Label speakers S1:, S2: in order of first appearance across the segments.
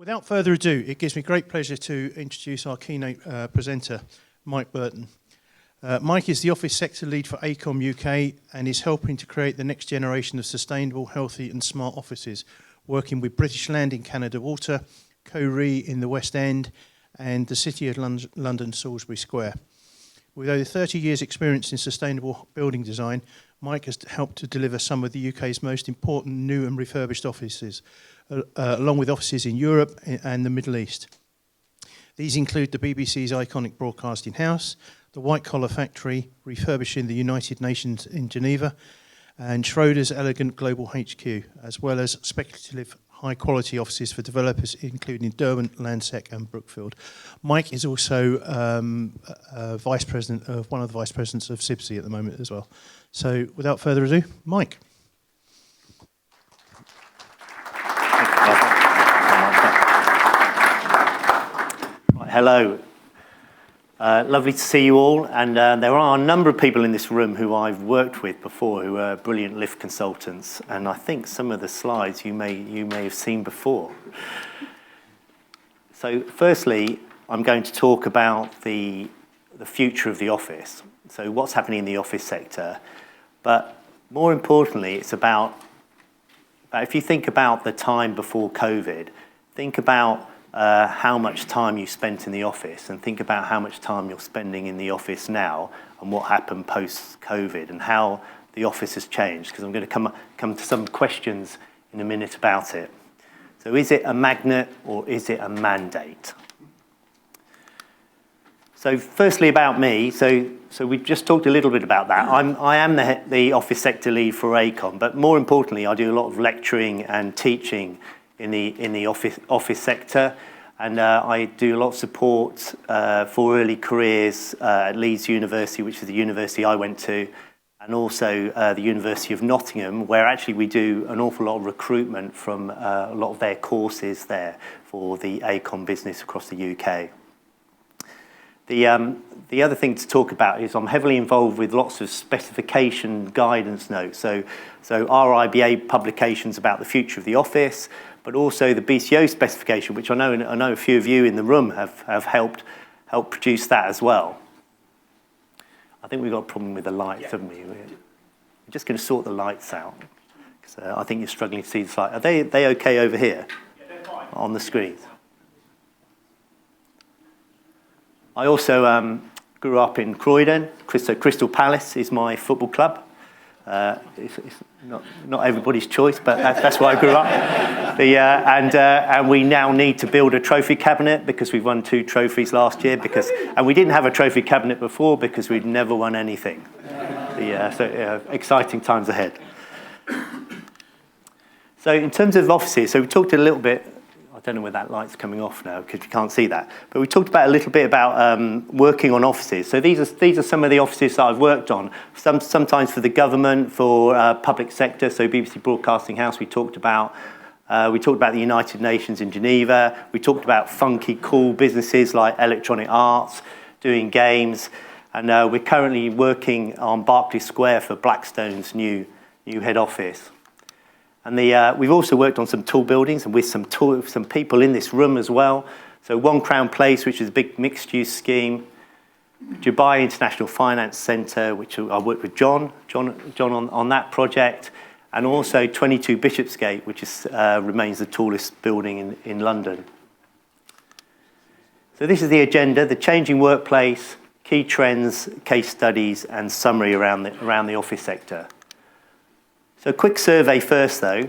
S1: Without further ado, it gives me great pleasure to introduce our keynote presenter, Mike Burton. Mike is the office sector lead for AECOM UK and is helping to create the next generation of sustainable, healthy and smart offices, working with British Land in Canada Water, Co-Re in the West End and the City of London Salisbury Square. With over 30 years experience in sustainable building design, Mike has helped to deliver some of the UK's most important new and refurbished offices, along with offices in Europe and the Middle East. These include the BBC's iconic Broadcasting House, the White Collar Factory, refurbishing the United Nations in Geneva, and Schroders elegant global HQ, as well as speculative high-quality offices for developers, including Derwent, Landsec, and Brookfield. Mike is also vice president of one of the vice presidents of SIBSI at the moment as well. So, without further ado, Mike.
S2: Hello. Lovely to see you all, and there are a number of people in this room who I've worked with before who are brilliant lift consultants, and I think some of the slides you may have seen before. So firstly, I'm going to talk about the future of the office, so what's happening in the office sector, but more importantly it's about if you think about the time before COVID, think about how much time you spent in the office and think about how much time you're spending in the office now and what happened post-COVID and how the office has changed, because I'm going to come to some questions in a minute about it. So is it a magnet or is it a mandate? So firstly about me, so we've just talked a little bit about that. I am the office sector lead for AECOM, but more importantly I do a lot of lecturing and teaching in the office sector, and I do a lot of support for early careers at Leeds University, which is the university I went to, and also the University of Nottingham, where actually we do an awful lot of recruitment from a lot of their courses there for the AECOM business across the UK. The other thing to talk about is I'm heavily involved with lots of specification guidance notes, so RIBA publications about the future of the office, but also the BCO specification, which I know a few of you in the room have helped produce that as well. I think we've got a problem with the lights, haven't we? We're just going to sort the lights out, because I think you're struggling to see the slide. Are they okay over here? Yeah, they're fine. On the screens? I also grew up in Croydon. So Crystal Palace is my football club. It's not everybody's choice, but that's where I grew up. And we now need to build a trophy cabinet because we've won 2 trophies last year. And we didn't have a trophy cabinet before because we'd never won anything. So exciting times ahead. So in terms of offices, so we talked a little bit. I don't know where that light's coming off now because you can't see that. But we talked about a little bit about working on offices. So these are some of the offices that I've worked on. Sometimes for the government, for public sector. So BBC Broadcasting House we talked about. We talked about the United Nations in Geneva. We talked about funky, cool businesses like Electronic Arts, doing games. And we're currently working on Berkeley Square for Blackstone's new head office. And we've also worked on some tall buildings and with some people in this room as well. So One Crown Place, which is a big mixed-use scheme. Dubai International Finance Centre, which I worked with John on that project. And also 22 Bishopsgate, which remains the tallest building in London. So this is the agenda: the changing workplace, key trends, case studies, and summary around the office sector. So a quick survey first though.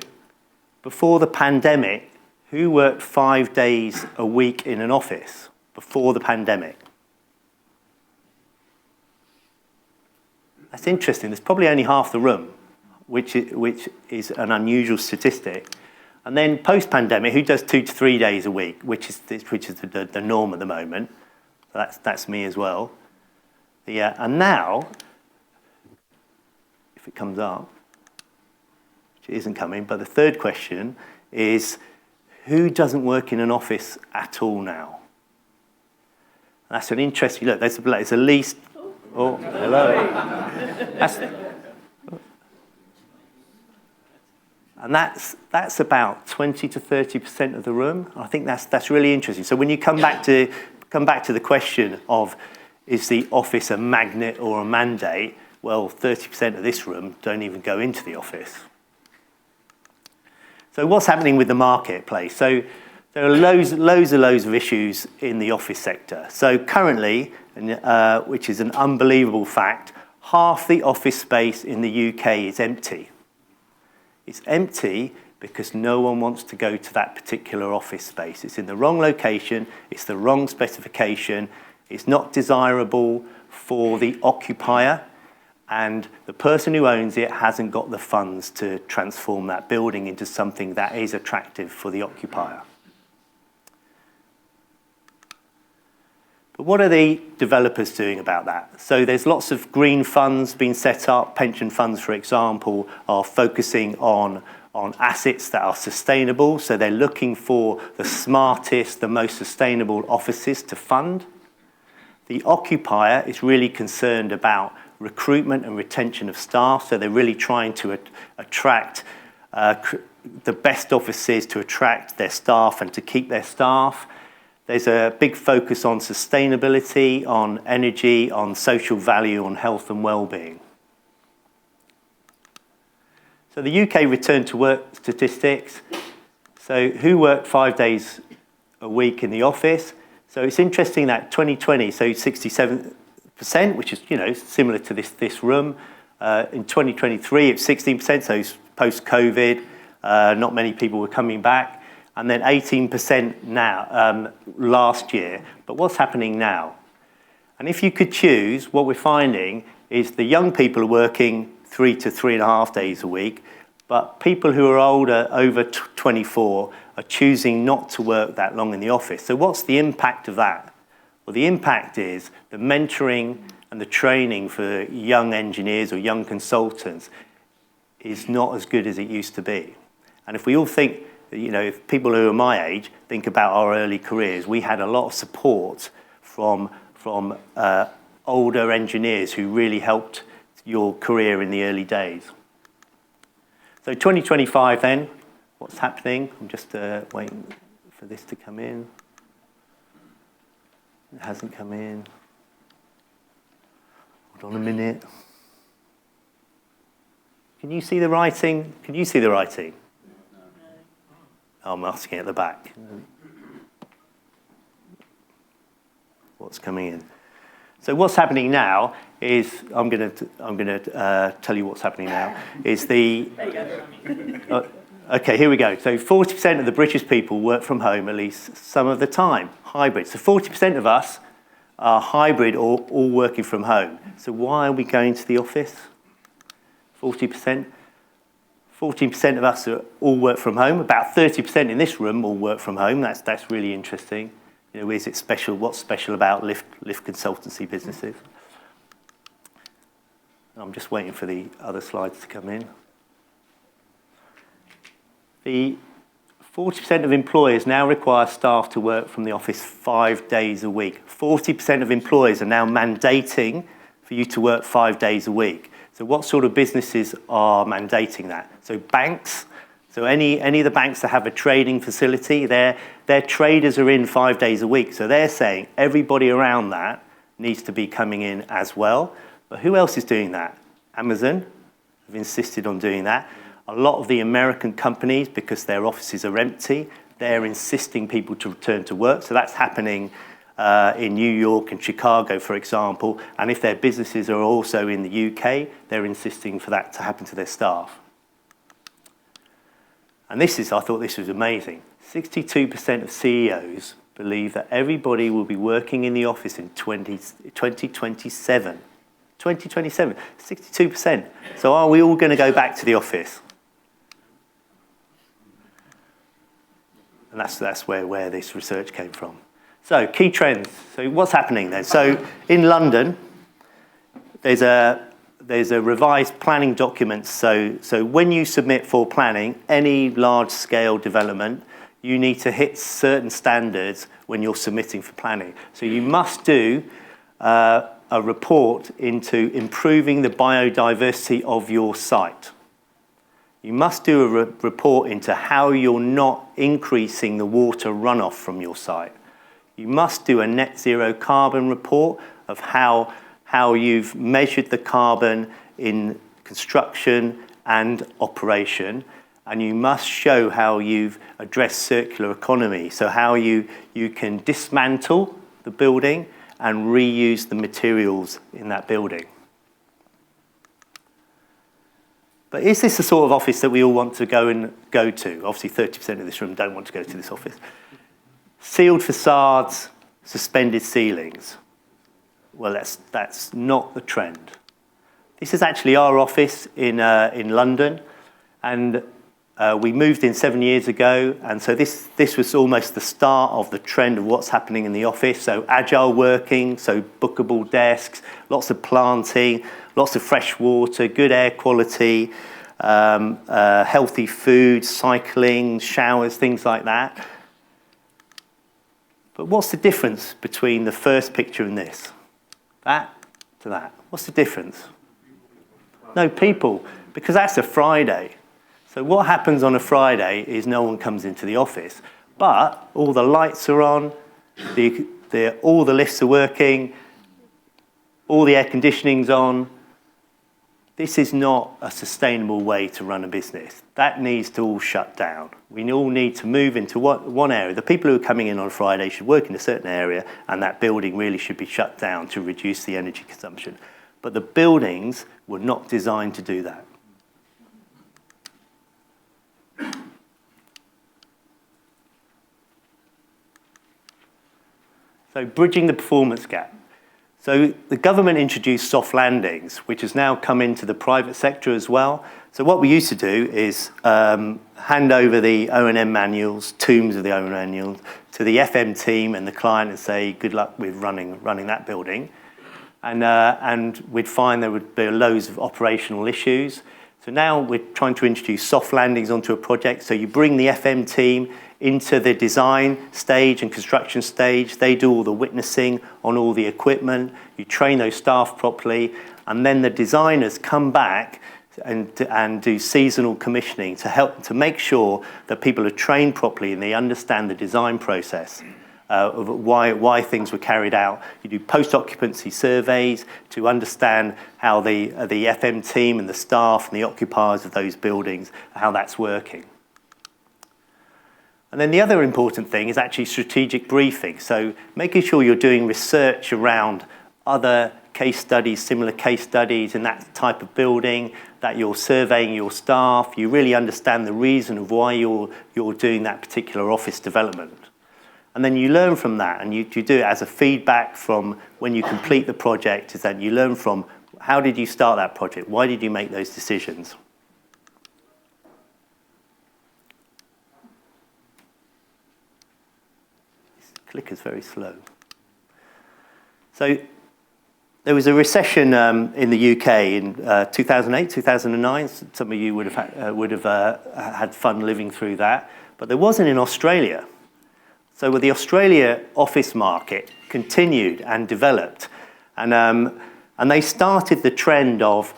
S2: Before the pandemic, who worked 5 days a week in an office before the pandemic? That's interesting. There's probably only half the room, which is an unusual statistic. And then post-pandemic, who does 2 to 3 days a week, which is the norm at the moment? That's me as well. And now, if it comes up, which isn't coming, but the third question is, who doesn't work in an office at all now? That's an interesting look. There's at least. Oh, hello. And that's about 20 to 30% of the room. I think that's really interesting. So when you come back to the question of, is the office a magnet or a mandate? Well, 30% of this room don't even go into the office. So what's happening with the marketplace? So there are loads of issues in the office sector. So currently, which is an unbelievable fact, half the office space in the UK is empty. It's empty because no one wants to go to that particular office space. It's in the wrong location, it's the wrong specification, it's not desirable for the occupier, and the person who owns it hasn't got the funds to transform that building into something that is attractive for the occupier. But what are the developers doing about that? So there's lots of green funds being set up. Pension funds, for example, are focusing on assets that are sustainable. So they're looking for the smartest, the most sustainable offices to fund. The occupier is really concerned about recruitment and retention of staff. So they're really trying to attract the best offices to attract their staff and to keep their staff. There's a big focus on sustainability, on energy, on social value, on health and well-being. So the UK return to work statistics. So who worked 5 days a week in the office? So it's interesting that 2020, so 67%, which is similar to this room. In 2023, it's 16%, so it's post-COVID. Not many people were coming back. And then 18% now, last year. But what's happening now? And if you could choose, what we're finding is the young people are working 3 to 3.5 days a week, but people who are older, over 24, are choosing not to work that long in the office. So what's the impact of that? Well, the impact is the mentoring and the training for young engineers or young consultants is not as good as it used to be. And if we all think, if people who are my age think about our early careers, we had a lot of support from older engineers who really helped your career in the early days. So 2025 then, what's happening? I'm just waiting for this to come in. It hasn't come in. Hold on a minute. Can you see the writing? Can you see the writing? I'm asking at the back. What's coming in? So what's happening now is I'm going to tell you what's happening now. Is the okay? Here we go. So 40% of the British people work from home at least some of the time, hybrid. So 40% of us are hybrid or all working from home. So why are we going to the office? 40%. 14% of us all work from home. About 30% in this room all work from home. That's really interesting. Is it special? What's special about lift consultancy businesses? I'm just waiting for the other slides to come in. The 40% of employers now require staff to work from the office 5 days a week. 40% of employers are now mandating for you to work 5 days a week. So what sort of businesses are mandating that? So banks, so any of the banks that have a trading facility, their traders are in 5 days a week. So they're saying everybody around that needs to be coming in as well. But who else is doing that? Amazon have insisted on doing that. A lot of the American companies, because their offices are empty, they're insisting people to return to work. So that's happening in New York and Chicago, for example, and if their businesses are also in the UK, they're insisting for that to happen to their staff. And I thought this was amazing. 62% of CEOs believe that everybody will be working in the office in 2027. 2027, 62%. So are we all going to go back to the office? And that's where this research came from. So, key trends. So, what's happening then? So, in London, there's a revised planning document. So when you submit for planning, any large-scale development, you need to hit certain standards when you're submitting for planning. So, you must do a report into improving the biodiversity of your site. You must do a report into how you're not increasing the water runoff from your site. You must do a net zero carbon report of how you've measured the carbon in construction and operation, and you must show how you've addressed circular economy, so how you can dismantle the building and reuse the materials in that building. But is this the sort of office that we all want to go to? Obviously 30% of this room don't want to go to this office. Sealed facades, suspended ceilings. Well, that's not the trend. This is actually our office in London, and we moved in 7 years ago, and so this was almost the start of the trend of what's happening in the office. So agile working, so bookable desks, lots of planting, lots of fresh water, good air quality, healthy food, cycling, showers, things like that. But what's the difference between the first picture and this? That to that. What's the difference? No people, because that's a Friday. So what happens on a Friday is no one comes into the office, but all the lights are on, all the lifts are working, all the air conditioning's on. This is not a sustainable way to run a business. That needs to all shut down. We all need to move into one area. The people who are coming in on a Friday should work in a certain area, and that building really should be shut down to reduce the energy consumption. But the buildings were not designed to do that. So bridging the performance gap. So the government introduced soft landings, which has now come into the private sector as well. So what we used to do is hand over the O&M manuals, tombs of the O&M manuals, to the FM team and the client and say, good luck with running that building. And we'd find there would be loads of operational issues. So now we're trying to introduce soft landings onto a project. So you bring the FM team into the design stage and construction stage. They do all the witnessing on all the equipment. You train those staff properly. And then the designers come back and do seasonal commissioning to help to make sure that people are trained properly and they understand the design process of why things were carried out. You do post-occupancy surveys to understand how the FM team and the staff and the occupiers of those buildings, how that's working. And then the other important thing is actually strategic briefing. So making sure you're doing research around other case studies, similar case studies in that type of building, that you're surveying your staff, you really understand the reason of why you're doing that particular office development. And then you learn from that, and you do it as a feedback from when you complete the project, is that you learn from how did you start that project, why did you make those decisions? This clicker's very slow. So there was a recession in the UK in 2008, 2009. Some of you would have had fun living through that, but there wasn't in Australia. So with the Australia office market continued and developed, and they started the trend of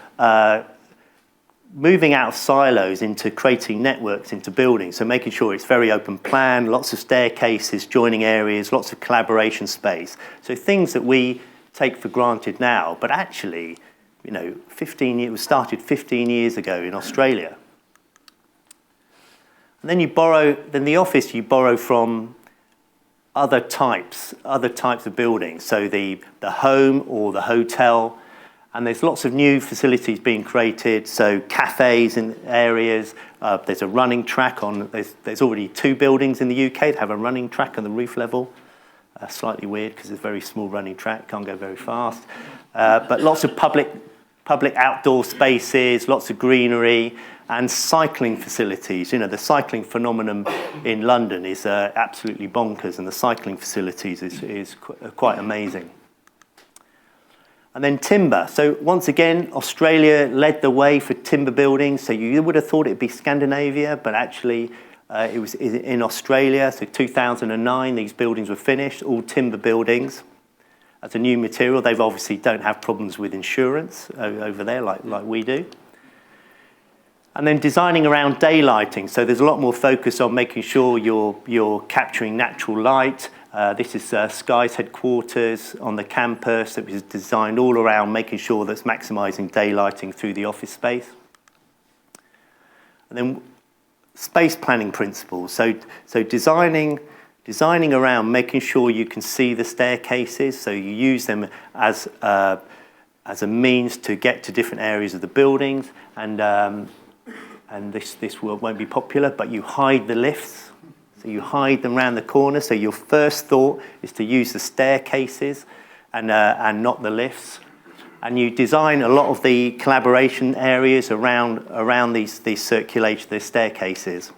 S2: moving out of silos into creating networks into buildings, so making sure it's very open plan, lots of staircases, joining areas, lots of collaboration space. So things that we take for granted now, but actually, you know, it was started 15 years ago in Australia. And then the office you borrow from other types of buildings, so the home or the hotel, and there's lots of new facilities being created, so cafes in areas, there's a running track there's already 2 buildings in the UK that have a running track on the roof level, slightly weird because it's a very small running track, can't go very fast, but lots of public outdoor spaces, lots of greenery, and cycling facilities. You know, the cycling phenomenon in London is absolutely bonkers, and the cycling facilities is quite amazing. And then timber. So once again, Australia led the way for timber buildings. So you would have thought it'd be Scandinavia, but actually it was in Australia. So 2009, these buildings were finished, all timber buildings. As a new material, they obviously don't have problems with insurance over there like we do. And then designing around daylighting. So there's a lot more focus on making sure you're capturing natural light. This is Sky's headquarters on the campus. It was designed all around making sure that's maximising daylighting through the office space. And then space planning principles. So designing around making sure you can see the staircases. So you use them as a means to get to different areas of the buildings. And this won't be popular, but you hide the lifts. So you hide them around the corner. So your first thought is to use the staircases and not the lifts. And you design a lot of the collaboration areas around these circulation, these staircases.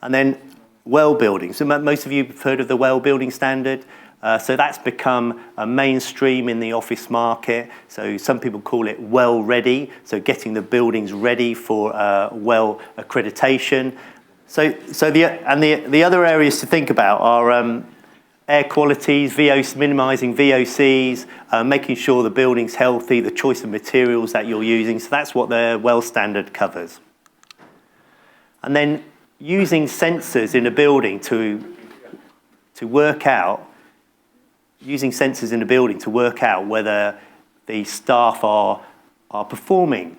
S2: And then well building. So most of you have heard of the well building standard. So that's become a mainstream in the office market. So some people call it well ready. So getting the buildings ready for well accreditation. So the other areas to think about are air qualities, minimising VOCs, making sure the building's healthy, the choice of materials that you're using. So that's what the well standard covers. And then using sensors in a building to work out whether the staff are performing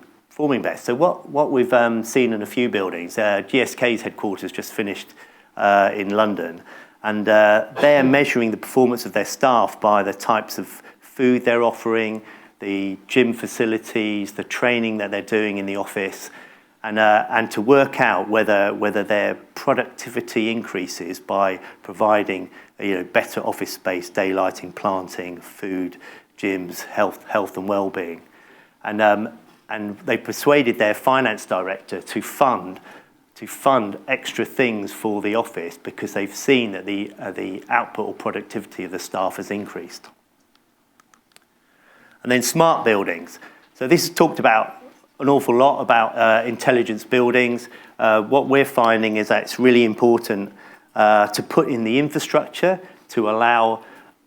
S2: best. So what we've seen in a few buildings, GSK's headquarters just finished in London, and they're measuring the performance of their staff by the types of food they're offering, the gym facilities, the training that they're doing in the office, and to work out whether their productivity increases by providing better office space, daylighting, planting, food, gyms, health and well-being, and they persuaded their finance director to fund extra things for the office because they've seen that the output or productivity of the staff has increased. And then smart buildings. So this is talked about an awful lot about intelligence buildings. What we're finding is that it's really important to put in the infrastructure to allow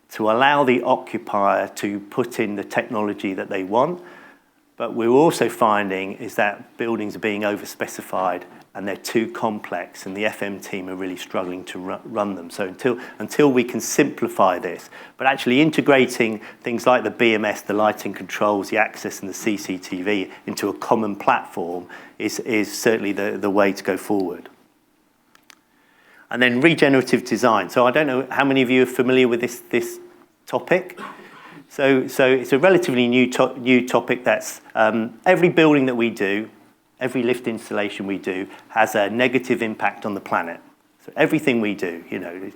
S2: the occupier to put in the technology that they want. But we're also finding is that buildings are being overspecified and they're too complex, and the FM team are really struggling to run them. So until we can simplify this, but actually integrating things like the BMS, the lighting controls, the access and the CCTV into a common platform is certainly the way to go forward. And then regenerative design. So I don't know how many of you are familiar with this topic. So it's a relatively new topic. That's every building that we do, every lift installation we do has a negative impact on the planet. So everything we do,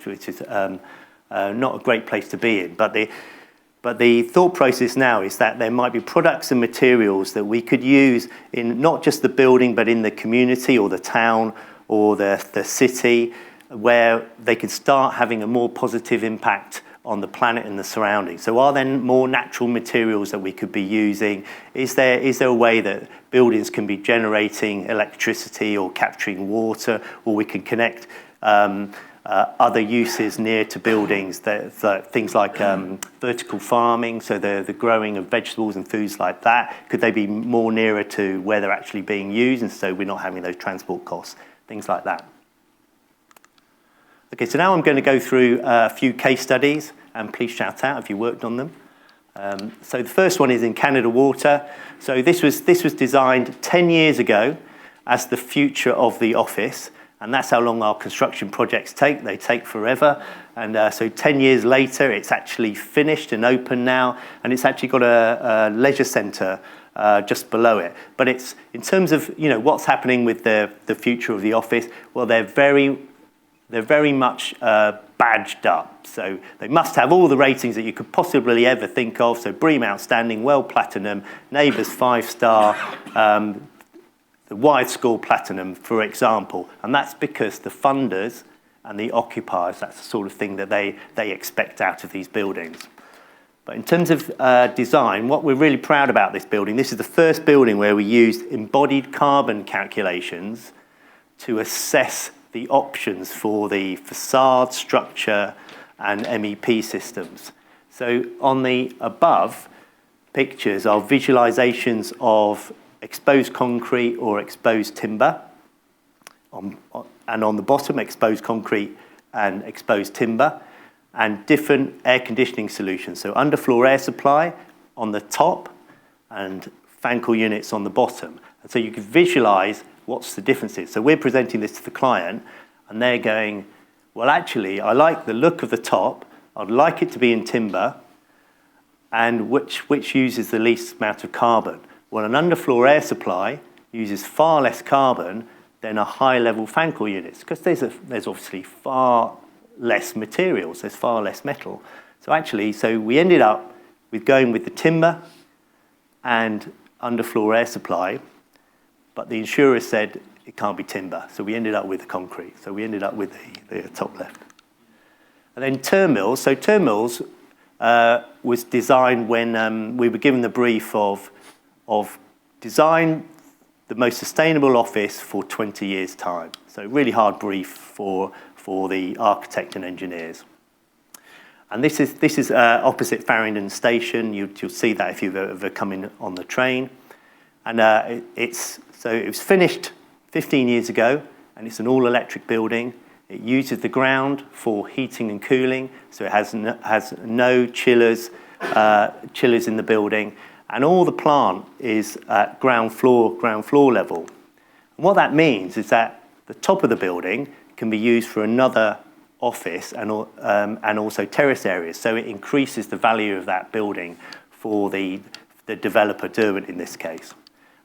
S2: which is not a great place to be in. But the thought process now is that there might be products and materials that we could use in not just the building, but in the community or the town or the city, where they could start having a more positive impact on the planet and the surroundings. So are there more natural materials that we could be using? Is there a way that buildings can be generating electricity or capturing water, or we can connect other uses near to buildings, things like vertical farming, so the growing of vegetables and foods like that? Could they be more nearer to where they're actually being used, and so we're not having those transport costs, things like that? Okay, so now I'm going to go through a few case studies, and please shout out if you worked on them. So the first one is in Canada Water. So this was designed 10 years ago as the future of the office, and that's how long our construction projects take. They take forever, and so 10 years later, it's actually finished and open now, and it's actually got a leisure centre just below it. But it's in terms of what's happening with the future of the office. Well, they're very much badged up. So they must have all the ratings that you could possibly ever think of. So BREEAM Outstanding, WELL Platinum, Neighbours 5-star, the Wired Score Platinum, for example. And that's because the funders and the occupiers, that's the sort of thing that they expect out of these buildings. But in terms of design, what we're really proud about this building, this is the first building where we used embodied carbon calculations to assess the options for the facade, structure, and MEP systems. So on the above pictures are visualizations of exposed concrete or exposed timber, and on the bottom, exposed concrete and exposed timber, and different air conditioning solutions. So underfloor air supply on the top and fan coil units on the bottom. And so you can visualize what's the differences. So we're presenting this to the client, and they're going, well, actually, I like the look of the top. I'd like it to be in timber, and which uses the least amount of carbon. Well, an underfloor air supply uses far less carbon than a high-level fan coil units, because there's obviously far less materials, there's far less metal. So we ended up with going with the timber and underfloor air supply, but the insurer said it can't be timber, so we ended up with the concrete. So we ended up with the top left. And then turn mills. So turn mills was designed when we were given the brief of design the most sustainable office for 20 years' time. So really hard brief for the architect and engineers. And this is opposite Farringdon Station. You'll see that if you've ever come in on the train. And it was finished 15 years ago, and it's an all-electric building. It uses the ground for heating and cooling, so it has no chillers in the building, and all the plant is at ground floor level. And what that means is that the top of the building can be used for another office and also terrace areas, so it increases the value of that building for the developer, Burton in this case.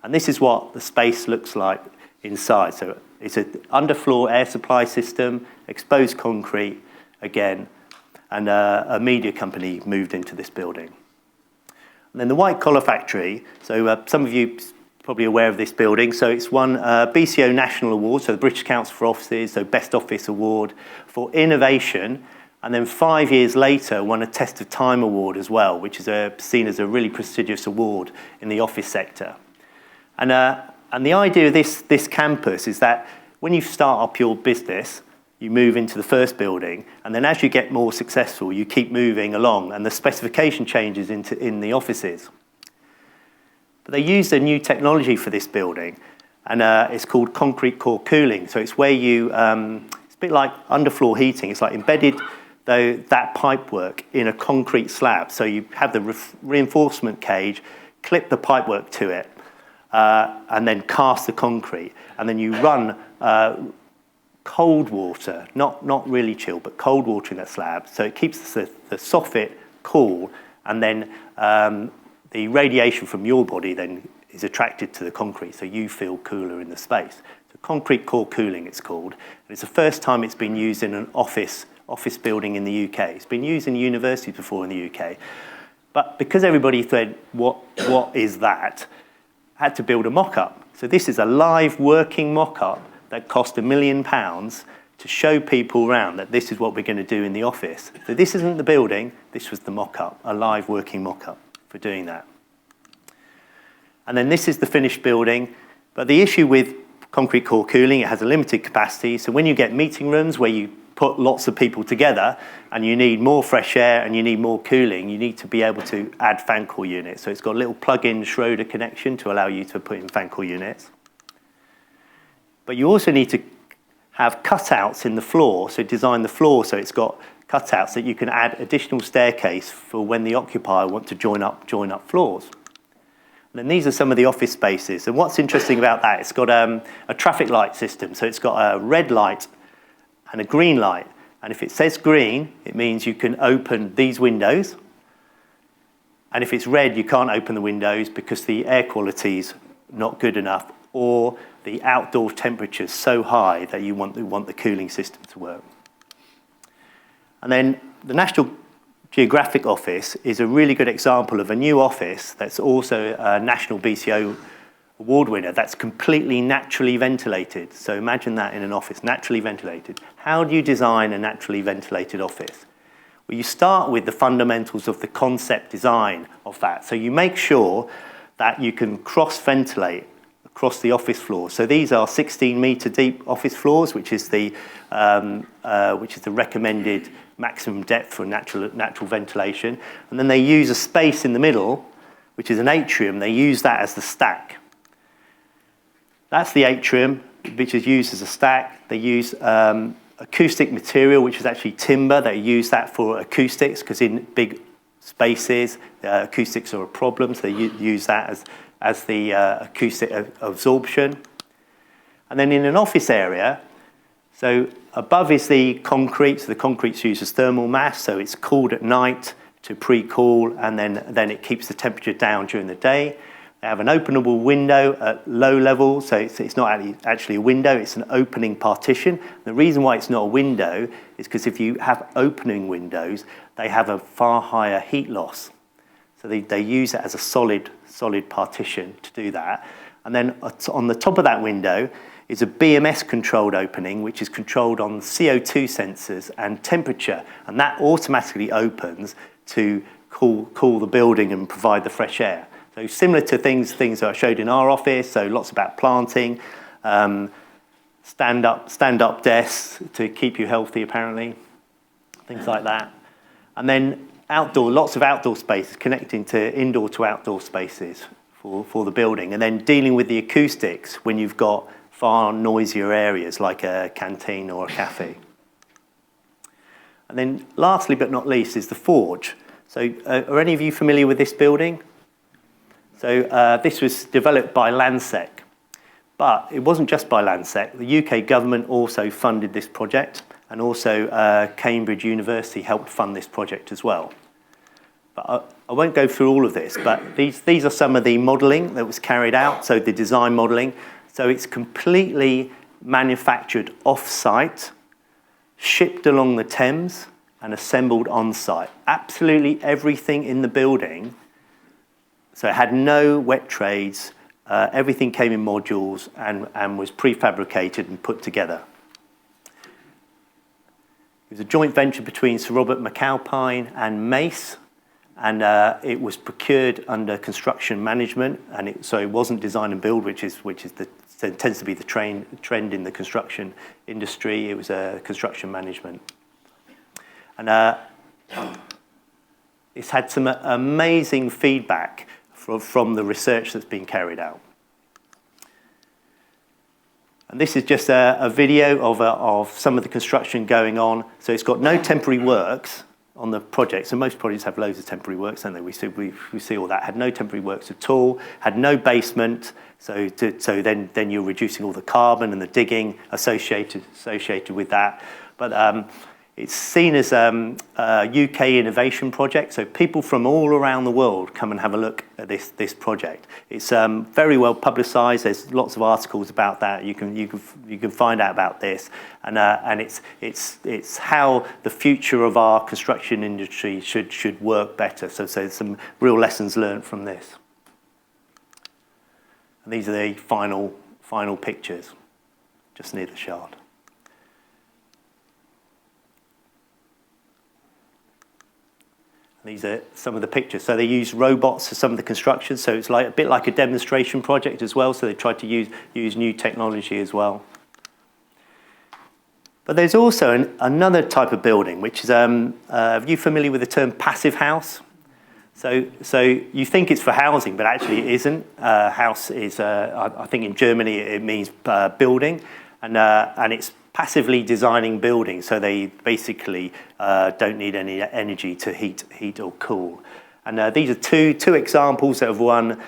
S2: And this is what the space looks like inside. So it's an underfloor air supply system, exposed concrete again, and a media company moved into this building. And then the white collar factory, so some of you probably aware of this building. So it's won BCO National Award, so the British Council for Offices, so Best Office Award for innovation, and then 5 years later won a Test of Time Award as well, which is seen as a really prestigious award in the office sector. And the idea of this campus is that when you start up your business, you move into the first building, and then as you get more successful, you keep moving along, and the specification changes in the offices. But they used a new technology for this building, and it's called concrete core cooling. So it's where it's a bit like underfloor heating. It's like embedded that pipework in a concrete slab. So you have the reinforcement cage, clip the pipework to it, and then cast the concrete, and then you run cold water, not really chilled, but cold water in that slab, so it keeps the soffit cool, and then the radiation from your body then is attracted to the concrete, so you feel cooler in the space. So concrete core cooling, it's called, and it's the first time it's been used in an office building in the UK. It's been used in universities before in the UK, but because everybody said, what is that? I had to build a mock-up. So this is a live working mock-up that cost £1 million to show people around that this is what we're going to do in the office. So this isn't the building, this was the mock-up, a live working mock-up for doing that. And then this is the finished building, but the issue with concrete core cooling, it has a limited capacity, so when you get meeting rooms where you put lots of people together and you need more fresh air and you need more cooling, you need to be able to add fan coil units. So it's got a little plug-in Schroeder connection to allow you to put in fan coil units. But you also need to have cutouts in the floor, so design the floor so it's got cutouts that you can add additional staircase for when the occupier want to join up floors. And then these are some of the office spaces. And what's interesting about that, it's got a traffic light system. So it's got a red light and a green light. And if it says green, it means you can open these windows. And if it's red, you can't open the windows because the air quality is not good enough, or the outdoor temperature is so high that you want the cooling system to work. And then the National Geographic office is a really good example of a new office that's also a National BCO award winner that's completely naturally ventilated. So imagine that in an office, naturally ventilated. How do you design a naturally ventilated office? Well, you start with the fundamentals of the concept design of that. So you make sure that you can cross-ventilate across the office floor. So these are 16-metre deep office floors, which is the recommended maximum depth for natural ventilation. And then they use a space in the middle, which is an atrium. They use that as the stack. That's the atrium, which is used as a stack. They use acoustic material, which is actually timber. They use that for acoustics, because in big spaces, acoustics are a problem, so they use that as the acoustic absorption. And then in an office area, so above is the concrete, so the concrete's used as thermal mass, so it's cooled at night to pre-cool, and then it keeps the temperature down during the day. They have an openable window at low level, so it's not actually a window, it's an opening partition. The reason why it's not a window is because if you have opening windows, they have a far higher heat loss. So they use it as a solid partition to do that. And then on the top of that window is a BMS-controlled opening, which is controlled on CO2 sensors and temperature, and that automatically opens to cool the building and provide the fresh air. So similar to things that I showed in our office, so lots about planting, stand-up desks to keep you healthy apparently, things like that. And then lots of outdoor spaces, connecting to indoor to outdoor spaces for the building, and then dealing with the acoustics when you've got far noisier areas like a canteen or a cafe. And then lastly but not least is the forge. So are any of you familiar with this building? So this was developed by Landsec, but it wasn't just by Landsec. The UK government also funded this project, and also Cambridge University helped fund this project as well. But I won't go through all of this, but these are some of the modelling that was carried out, so the design modelling. So it's completely manufactured off-site, shipped along the Thames, and assembled on-site. Absolutely everything in the building. So it had no wet trades, everything came in modules and was prefabricated and put together. It was a joint venture between Sir Robert McAlpine and Mace, and it was procured under construction management, and so it wasn't design and build, which tends to be the trend in the construction industry. It was construction management. And it's had some amazing feedback from the research that's been carried out. And this is just a video of some of the construction going on. So it's got no temporary works on the project. So most projects have loads of temporary works, don't they? We see all that. Had no temporary works at all, had no basement. So then you're reducing all the carbon and the digging associated with that. But it's seen as a UK innovation project, so people from all around the world come and have a look at this project. It's very well publicised. There's lots of articles about that. You can find out about this, and it's how the future of our construction industry should work better. So some real lessons learned from this. And these are the final pictures, just near the Shard. These are some of the pictures. So they use robots for some of the construction. So it's a bit like a demonstration project as well. So they tried to use new technology as well. But there's also another type of building, which is, are you familiar with the term passive house? So you think it's for housing, but actually it isn't. House is, I think in Germany it means building, and it's passively designing buildings, so they basically don't need any energy to heat or cool. And these are two examples that have won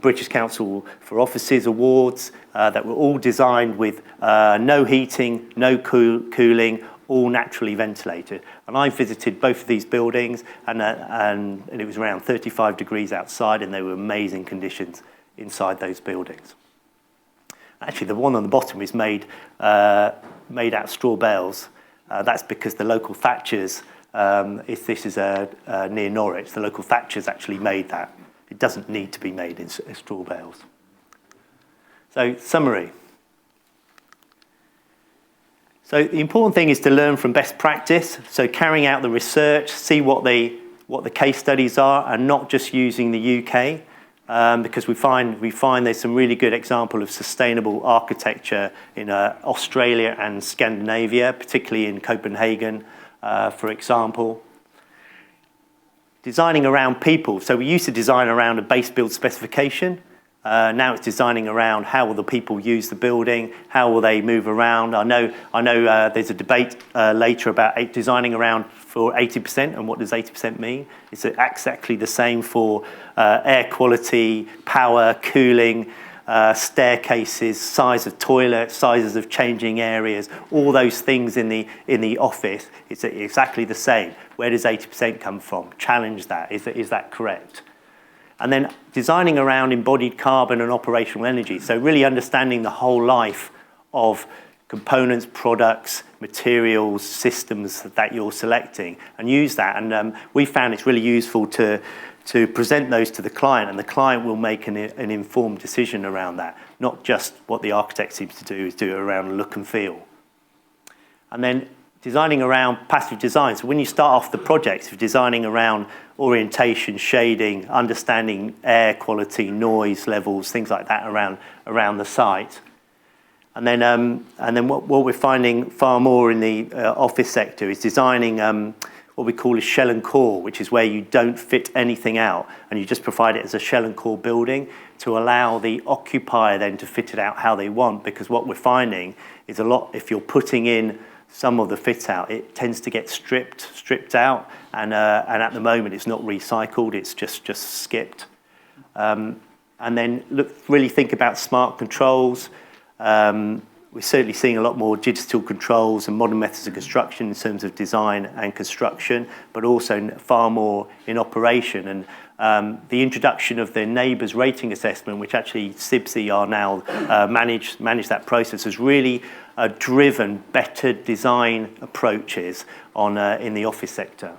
S2: British Council for Offices awards that were all designed with no heating, no cooling, all naturally ventilated. And I visited both of these buildings, and it was around 35 degrees outside, and they were amazing conditions inside those buildings. Actually, the one on the bottom is made out of straw bales. That's because the local thatchers, if this is near Norwich, the local thatchers actually made that. It doesn't need to be made in straw bales. So, summary. So the important thing is to learn from best practice. So carrying out the research, see what the case studies are, and not just using the UK. Because we find there's some really good example of sustainable architecture in Australia and Scandinavia, particularly in Copenhagen, for example. Designing around people. So we used to design around a base build specification, Now it's designing around how will the people use the building, how will they move around. I know. There's a debate later about designing around for 80%, and what does 80% mean? It's exactly the same for air quality, power, cooling, staircases, size of toilets, sizes of changing areas, all those things in the office. It's exactly the same. Where does 80% come from? Challenge that. Is that correct? And then designing around embodied carbon and operational energy. So really understanding the whole life of components, products, materials, systems that you're selecting, and use that. And we found it's really useful to present those to the client, and the client will make an informed decision around that, not just what the architect seems to do, is do it around look and feel. And then designing around passive design. So when you start off the project, if you're designing around orientation, shading, understanding air quality, noise levels, things like that around the site. And then what we're finding far more in the office sector is designing what we call a shell and core, which is where you don't fit anything out and you just provide it as a shell and core building to allow the occupier then to fit it out how they want. Because what we're finding is if you're putting in some of the fit out, it tends to get stripped out, and at the moment it's not recycled, it's just skipped. And then really think about smart controls. We're certainly seeing a lot more digital controls and modern methods of construction in terms of design and construction, but also far more in operation. And the introduction of the neighbours rating assessment, which actually SIBSI are now manage that process, has really driven better design approaches in the office sector.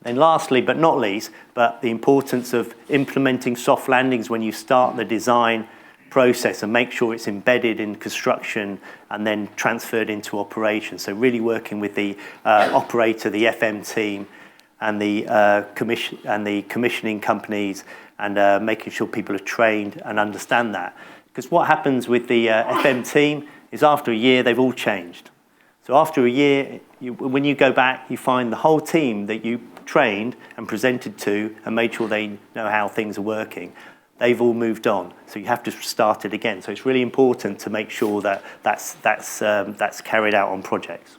S2: Then lastly, but not least, but the importance of implementing soft landings when you start the design process and make sure it's embedded in construction and then transferred into operation. So really working with the operator, the FM team, and the commissioning companies, and making sure people are trained and understand that. Because what happens with the FM team is after a year they've all changed. So after a year, when you go back, you find the whole team that you trained and presented to and made sure they know how things are working, they've all moved on. So you have to start it again. So it's really important to make sure that that's carried out on projects.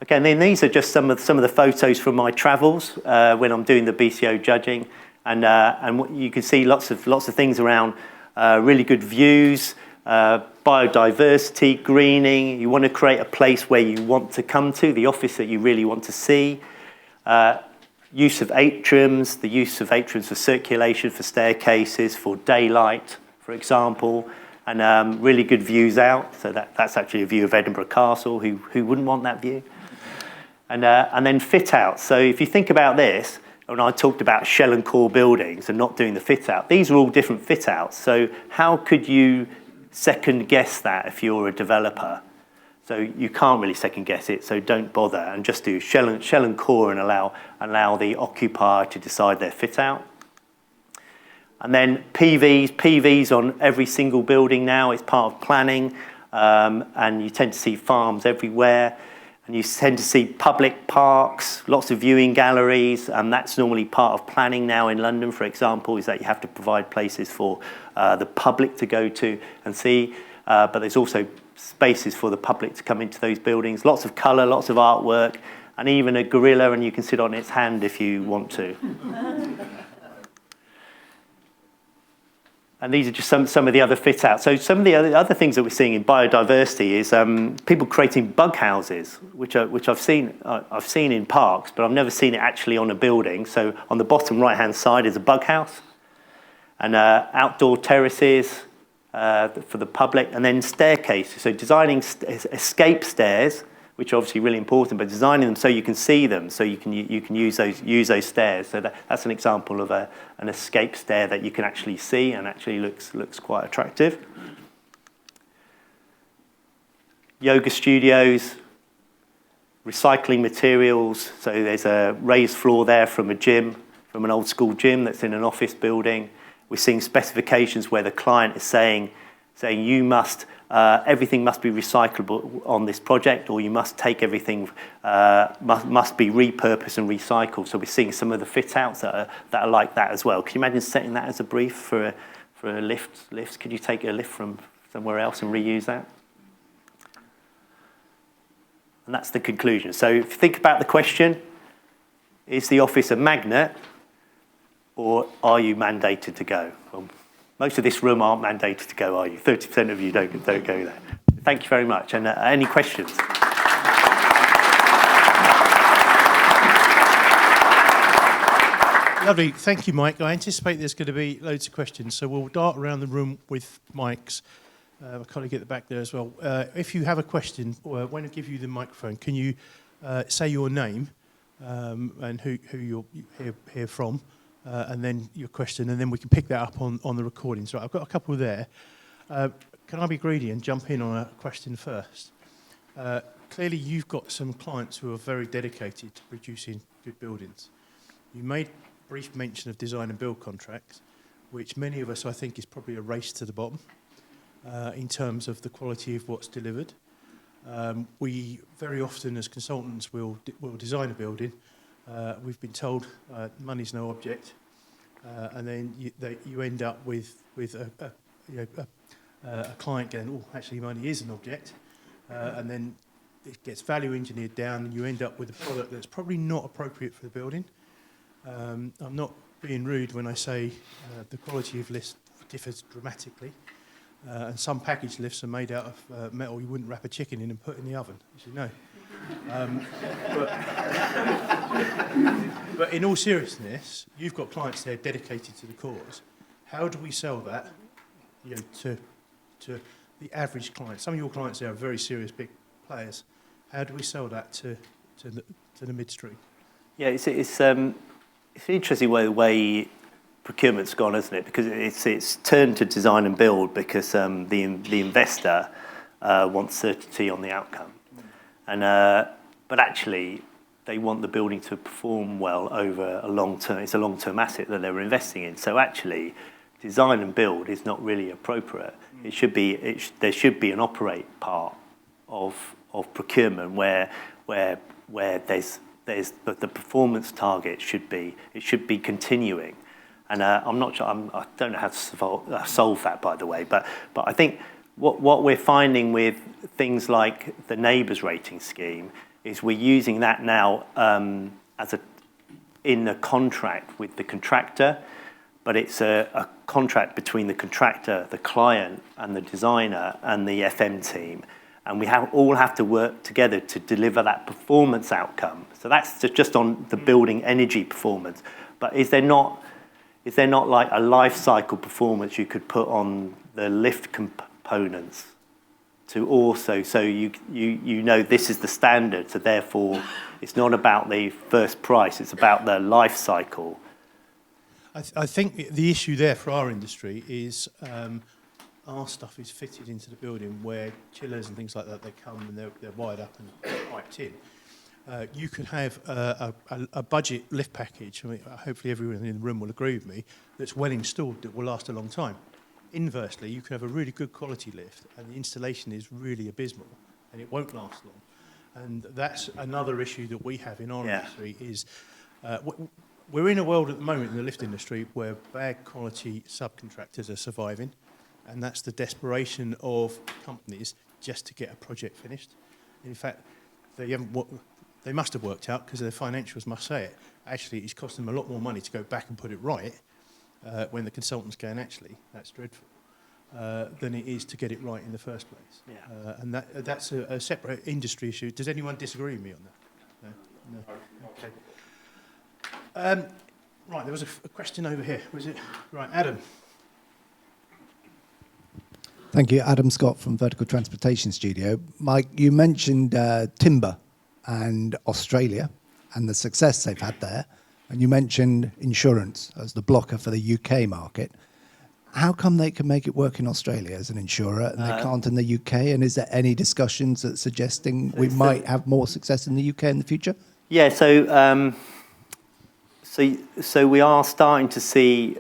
S2: Okay, and then these are just some of the photos from my travels when I'm doing the BCO judging, and what you can see lots of things around really good views, biodiversity, greening. You want to create a place where you want to come to, the office that you really want to see. Use of atriums, the use of atriums for circulation, for staircases, for daylight, for example, and really good views out. So that's actually a view of Edinburgh Castle. Who wouldn't want that view? And then fit out. So if you think about this, when I talked about shell and core buildings and not doing the fit out, these are all different fit outs. So how could you second guess that if you're a developer? So you can't really second guess it, so don't bother and just do shell and core and allow the occupier to decide their fit out. And then PVs on every single building now is part of planning, and you tend to see farms everywhere, and you tend to see public parks, lots of viewing galleries, and that's normally part of planning now in London, for example, is that you have to provide places for the public to go to and see, but there's also spaces for the public to come into those buildings. Lots of colour, lots of artwork, and even a gorilla, and you can sit on its hand if you want to. And these are just some of the other fit outs. So some of the other things that we're seeing in biodiversity is people creating bug houses, which I've seen in parks, but I've never seen it actually on a building. So on the bottom right-hand side is a bug house, and outdoor terraces for the public, and then staircases. So designing escape stairs, which are obviously really important, but designing them so you can see them, so you can use those stairs. So that's an example of an escape stair that you can actually see and actually looks quite attractive. Yoga studios, recycling materials. So there's a raised floor there from an old school gym that's in an office building. We're seeing specifications where the client is saying saying you must, everything must be recyclable on this project, or you must take everything, must be repurposed and recycled. So we're seeing some of the fit outs that are like that as well. Can you imagine setting that as a brief for a lift? Could you take a lift from somewhere else and reuse that? And that's the conclusion. So if you think about the question, is the office a magnet, or are you mandated to go? Well, most of this room aren't mandated to go, are you? 30% of you don't go there. Thank you very much. And any questions?
S1: Lovely. Thank you, Mike. I anticipate there's going to be loads of questions, so we'll dart around the room with mics. My colleague at the back there as well. If you have a question, when I give you the microphone, can you say your name and who you're here from, and then your question, and then we can pick that up on the recording. So I've got a couple there. Can I be greedy and jump in on a question first? Clearly, you've got some clients who are very dedicated to producing good buildings. You made brief mention of design and build contracts, which many of us, I think, is probably a race to the bottom in terms of the quality of what's delivered. We very often, as consultants, will design a building. We've been told money's no object, and then you end up with a client going, oh, actually money is an object, and then it gets value engineered down, and you end up with a product that's probably not appropriate for the building. I'm not being rude when I say the quality of lifts differs dramatically. And some package lifts are made out of metal you wouldn't wrap a chicken in and put in the oven, as you know. But in all seriousness, you've got clients there dedicated to the cause. How do we sell that, to the average client? Some of your clients there are very serious big players. How do we sell that to the midstream? Yeah,
S2: it's an interesting way procurement's gone, isn't it? Because it's turned to design and build because the investor wants certainty on the outcome, but actually they want the building to perform well over a long term. It's a long-term asset that they're investing in. So actually, design and build is not really appropriate. It should be there should be an operate part of procurement where there's the performance target should be continuing. And I'm not sure. I don't know how to solve that, by the way. But I think what we're finding with things like the neighbours rating scheme is we're using that now in a contract with the contractor, but it's a contract between the contractor, the client, and the designer and the FM team, and we all have to work together to deliver that performance outcome. So that's just on the building energy performance. But is there not like a life cycle performance you could put on the lift components to also, so you know this is the standard, so therefore it's not about the first price, it's about the life cycle.
S1: I think the issue there for our industry is our stuff is fitted into the building where chillers and things like that, they come and they're wired up and piped in. You could have a budget lift package, I mean, hopefully everyone in the room will agree with me, that's well installed, that will last a long time. Inversely, you can have a really good quality lift and the installation is really abysmal and it won't last long. And that's another issue that we have in our industry is we're in a world at the moment in the lift industry where bad quality subcontractors are surviving, and that's the desperation of companies just to get a project finished. In fact, they must have worked out, because their financials must say it, actually it's cost them a lot more money to go back and put it right when the consultant's going, actually, that's dreadful, than it is to get it right in the first place. Yeah. And that's a separate industry issue. Does anyone disagree with me on that? No? Okay. Right, there was a question over here. Was it? Right, Adam.
S3: Thank you. Adam Scott from Vertical Transportation Studio. Mike, you mentioned timber and Australia and the success they've had there, and you mentioned insurance as the blocker for the UK market. How come they can make it work in Australia as an insurer and they can't in the UK? And is there any discussions that suggesting we might have more success in the UK in the future?
S2: Yeah, so we are starting to see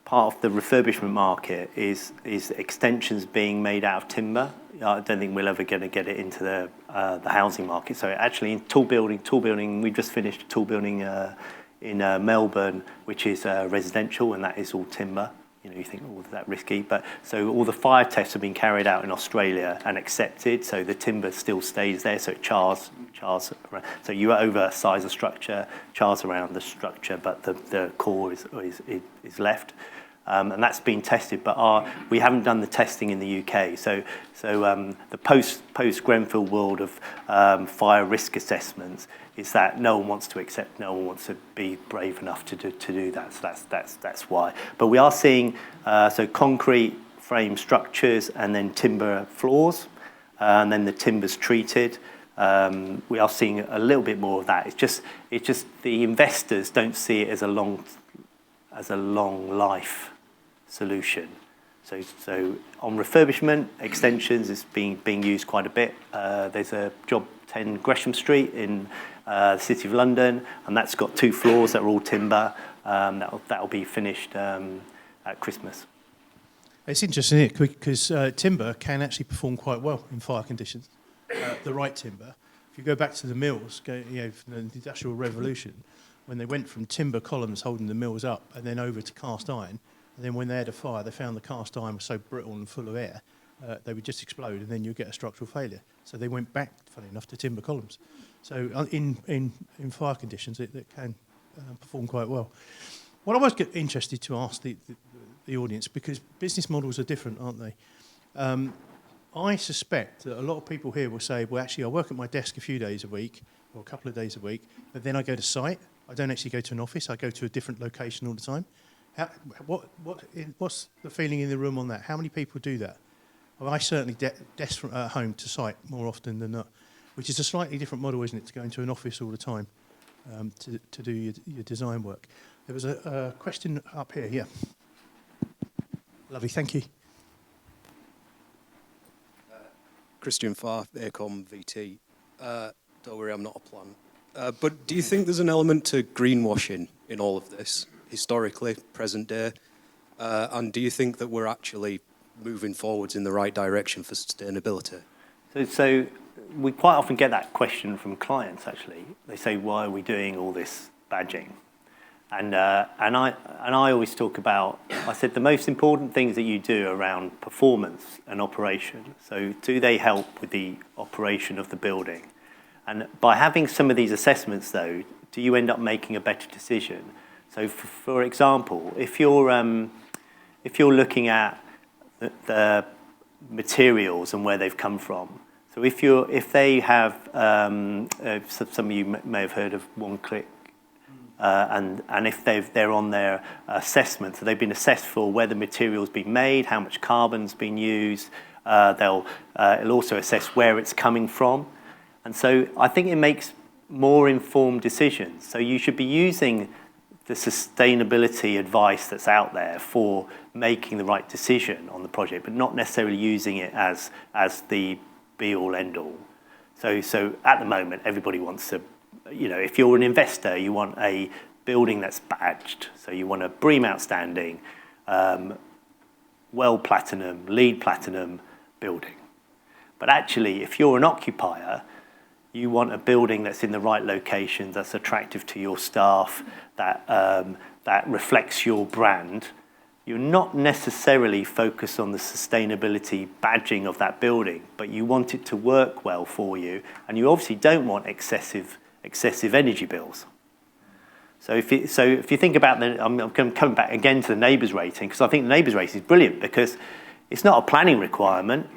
S2: part of the refurbishment market is extensions being made out of timber. I don't think we're ever going to get it into the housing market. So actually, in tool building, we just finished a tool building in Melbourne, which is residential, and that is all timber. You know, you think, oh, is that risky? But so all the fire tests have been carried out in Australia and accepted. So the timber still stays there, so it chars. So you oversize the structure, chars around the structure, but the core is left. And that's been tested, but we haven't done the testing in the UK. So the post Grenfell world of fire risk assessments is that no one wants to accept, no one wants to be brave enough to do that. So that's why. But we are seeing concrete frame structures and then timber floors, and then the timber's treated. We are seeing a little bit more of that. It's just the investors don't see it as a long life solution. So on refurbishment, extensions is being used quite a bit. There's a job 10 Gresham Street in the City of London, and that's got 2 floors that are all timber. That'll be finished at Christmas.
S1: It's interesting here because timber can actually perform quite well in fire conditions. The right timber. If you go back to the mills, from the Industrial Revolution, when they went from timber columns holding the mills up and then over to cast iron, and then when they had a fire, they found the cast iron was so brittle and full of air, they would just explode, and then you'd get a structural failure. So they went back, funny enough, to timber columns. So in fire conditions, it can perform quite well. What I was interested to ask the audience, because business models are different, aren't they? I suspect that a lot of people here will say, well, actually, I work at my desk a few days a week, or a couple of days a week, but then I go to site. I don't actually go to an office. I go to a different location all the time. What's the feeling in the room on that? How many people do that? Well, I certainly desk from home to site more often than not, which is a slightly different model, isn't it, to go into an office all the time to do your design work. There was a question up here, yeah. Lovely, thank you.
S4: Christian Farr, AECOM VT. Don't worry, I'm not a plant. But do you think there's an element to greenwashing in all of this, historically, present day? And do you think that we're actually moving forwards in the right direction for sustainability?
S2: So we quite often get that question from clients, actually. They say, why are we doing all this badging? And I always talk about, I said, the most important things that you do around performance and operation. So do they help with the operation of the building? And by having some of these assessments, though, do you end up making a better decision? So for example, if you're looking at the materials and where they've come from, so if they have, some of you may have heard of One Click, and if they're on their assessment, so they've been assessed for where the material's been made, how much carbon's been used. It'll also assess where it's coming from, and so I think it makes more informed decisions. So you should be using the sustainability advice that's out there for making the right decision on the project, but not necessarily using it as the be-all, end-all. So at the moment, everybody wants to, if you're an investor, you want a building that's badged. So you want a BREEAM Outstanding, WELL Platinum, LEED Platinum building. But actually, if you're an occupier, you want a building that's in the right location, that's attractive to your staff, that reflects your brand. You're not necessarily focused on the sustainability badging of that building, but you want it to work well for you, and you obviously don't want excessive energy bills. So if you think about I'm coming back again to the neighbours rating, because I think the neighbours rating is brilliant, because it's not a planning requirement,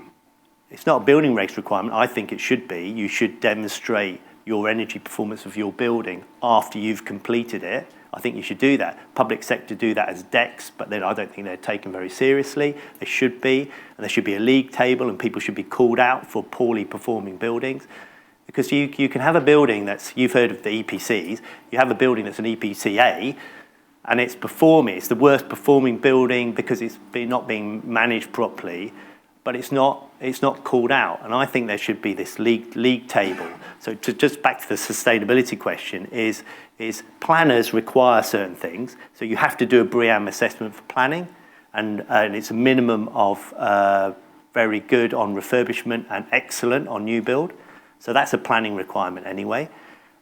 S2: it's not a building regs requirement. I think it should be. You should demonstrate your energy performance of your building after you've completed it. I think you should do that. Public sector do that as decks, but then I don't think they're taken very seriously. They should be, and there should be a league table, and people should be called out for poorly performing buildings. Because you can have a building that's, you've heard of the EPCs, you have a building that's an EPCA, and it's the worst performing building because it's not being managed properly, but it's not it's not called out. And I think there should be this league table. So just back to the sustainability question is planners require certain things. So you have to do a BREEAM assessment for planning, and it's a minimum of very good on refurbishment and excellent on new build. So that's a planning requirement anyway.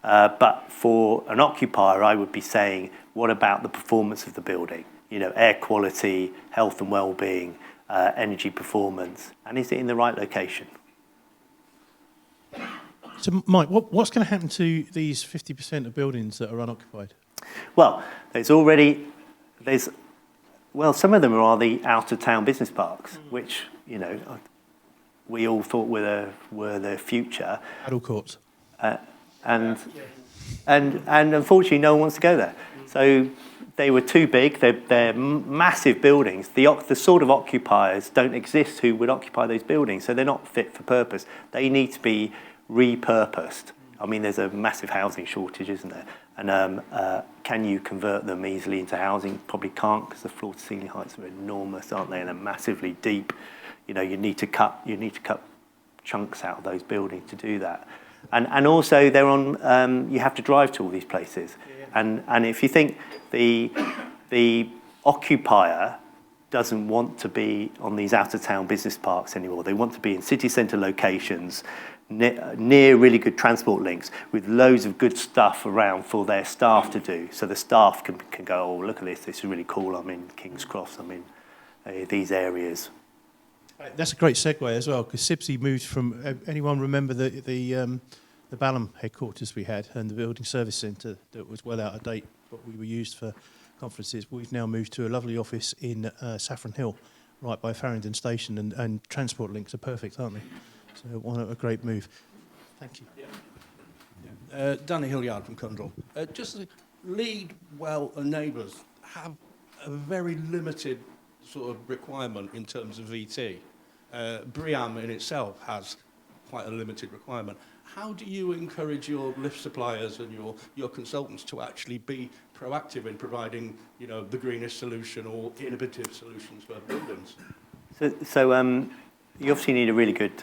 S2: But for an occupier, I would be saying, what about the performance of the building? You know, air quality, health and well-being, energy performance, and is it in the right location?
S1: So, Mike, what's going to happen to these 50% of buildings that are unoccupied?
S2: Well, some of them are the out-of-town business parks, which, you know, we all thought were the future.
S1: Paddle courts.
S2: And unfortunately, no one wants to go there. So they were too big. They're massive buildings. The sort of occupiers don't exist who would occupy those buildings, so they're not fit for purpose. They need to be repurposed. I mean, there's a massive housing shortage, isn't there? And can you convert them easily into housing? Probably can't, because the floor-to-ceiling heights are enormous, aren't they? And they're massively deep. You know, you need to cut chunks out of those buildings to do that. And also they're on. You have to drive to all these places. And if you think the occupier doesn't want to be on these out-of-town business parks anymore, they want to be in city centre locations, near really good transport links, with loads of good stuff around for their staff to do. So the staff can go, oh, look at this is really cool. I'm in King's Cross. I'm in these areas.
S1: That's a great segue as well, because Sibsey moved from. Anyone remember the Balham headquarters we had and the building service centre that was well out of date, but we were used for conferences. We've now moved to a lovely office in Saffron Hill, right by Farringdon Station, and transport links are perfect, aren't they? So a great move. Thank you.
S5: Yeah. Danny Hilliard from Cundrell. Just lead well and neighbours have a very limited sort of requirement in terms of VT. BREEAM in itself has quite a limited requirement. How do you encourage your lift suppliers and your consultants to actually be proactive in providing, you know, the greenest solution or innovative solutions for buildings?
S2: So you obviously need a really good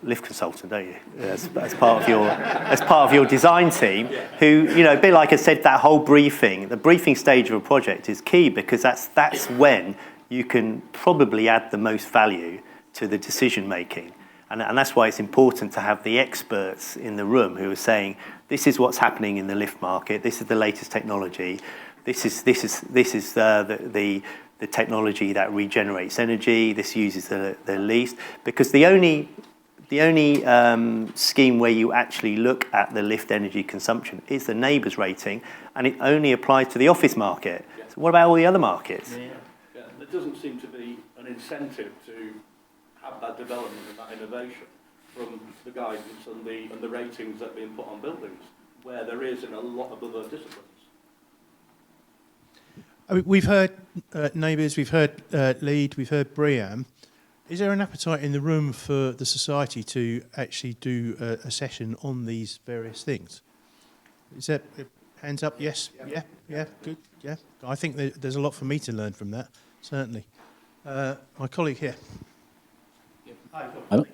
S2: lift consultant, don't you? As part of your design team, who, you know, a bit like I said, that whole briefing, the briefing stage of a project is key, because that's when you can probably add the most value to the decision making. And that's why it's important to have the experts in the room who are saying, this is what's happening in the lift market, this is the latest technology, this is the technology that regenerates energy, this uses the least. Because the only scheme where you actually look at the lift energy consumption is the neighbours rating, and it only applies to the office market. Yeah. So what about all the other markets?
S5: Yeah. There doesn't seem to be an incentive to have that development and that innovation from the guidance and the ratings that are being put on buildings, where there is in a lot of other disciplines.
S1: I mean, we've heard neighbours, we've heard LEED, we've heard BREEAM. Is there an appetite in the room for the society to actually do a session on these various things? Is that hands up? Yes. Yeah. Good. Yeah. I think there's a lot for me to learn from that. Certainly. My colleague here.
S6: Hello.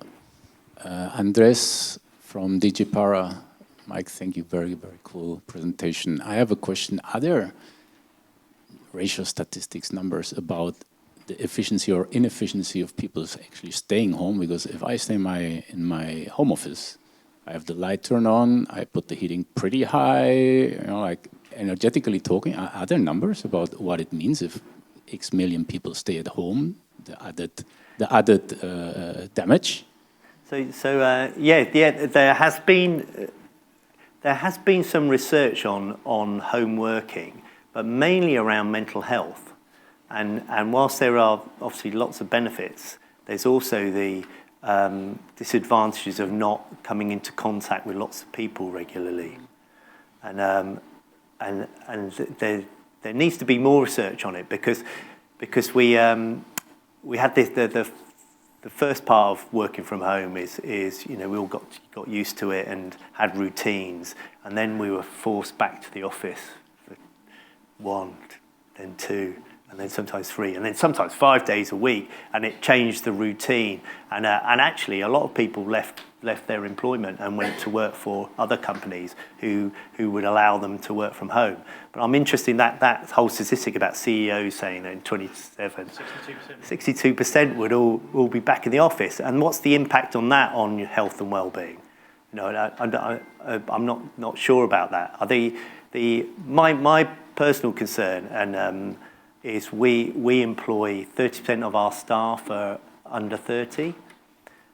S6: Andres from DG Para. Mike, thank you. Very, very cool presentation. I have a question. Are there ratio statistics numbers about the efficiency or inefficiency of people actually staying home? Because if I stay in my home office, I have the light turned on, I put the heating pretty high, you know, like energetically talking. Are there numbers about what it means if X million people stay at home, the added damage?
S2: There has been some research on home working, but mainly around mental health. And whilst there are obviously lots of benefits, there's also the disadvantages of not coming into contact with lots of people regularly. And there needs to be more research on it, because we had the first part of working from home is you know, we all got used to it and had routines, and then we were forced back to the office for 1, then 2, and then sometimes 3, and then sometimes 5 days a week, and it changed the routine. And actually, a lot of people left their employment and went to work for other companies who would allow them to work from home. But I'm interested in that whole statistic about CEOs saying that in 62% would all be back in the office. And what's the impact on that on your health and well-being? You know, I'm not sure about that. My personal concern is we employ 30% of our staff are under 30.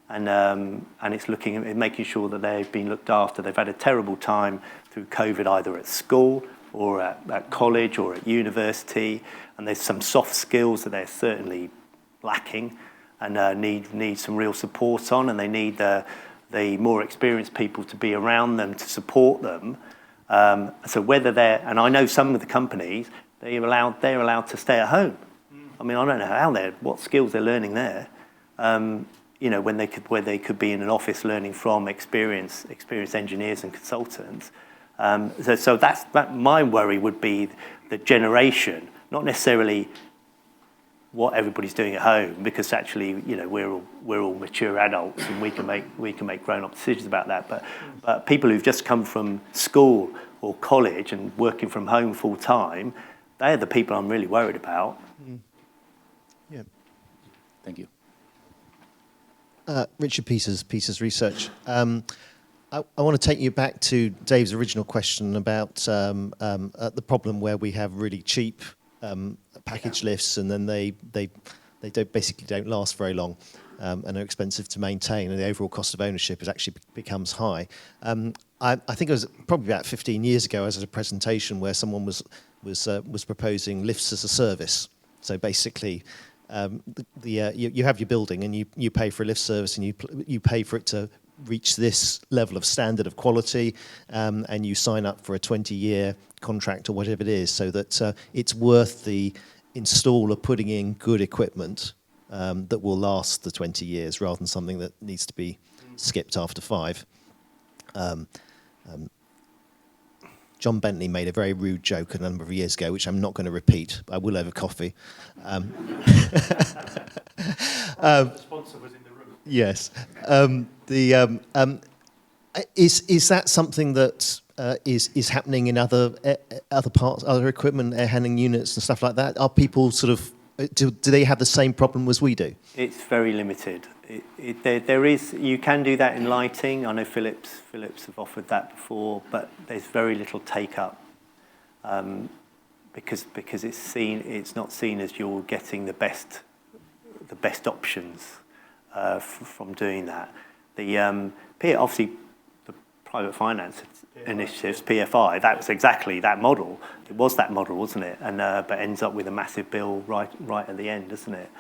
S2: And it's looking at making sure that they've been looked after. They've had a terrible time through COVID, either at school or at college or at university. And there's some soft skills that they're certainly lacking and need some real support on. And they need the more experienced people to be around them to support them. So whether and I know some of the companies, they're allowed to stay at home. I mean, I don't know what skills they're learning there. You know, where they could be in an office learning from experienced engineers and consultants. So that my worry would be the generation, not necessarily what everybody's doing at home, because actually, you know, we're all mature adults and we can make grown-up decisions about that. But people who've just come from school or college and working from home full time, they're the people I'm really worried about.
S1: Yeah.
S6: Thank you.
S7: Richard Peters Research. I want to take you back to Dave's original question about the problem where we have really cheap package lifts, and then they basically don't last very long and are expensive to maintain, and the overall cost of ownership becomes high. I think it was probably about 15 years ago. I was at a presentation where someone was proposing lifts as a service. So basically, you have your building and you pay for a lift service, and you pay for it to reach this level of standard of quality, and you sign up for a 20-year contract or whatever it is, so that it's worth the installer putting in good equipment that will last the 20 years rather than something that needs to be skipped after 5. John Bentley made a very rude joke a number of years ago, which I'm not going to repeat. I will over coffee.
S1: The sponsor was in the room.
S7: Yes. Is that something that is happening in other parts, other equipment, air handling units and stuff like that? Are people sort of do they have the same problem as we do?
S2: It's very limited. There is, you can do that in lighting. I know Philips have offered that before, but there's very little take up because it's not seen as you're getting the best options from doing that. Obviously the private finance initiatives, PFI, that was exactly that model. It was that model, wasn't it? And but ends up with a massive bill right at the end, doesn't it?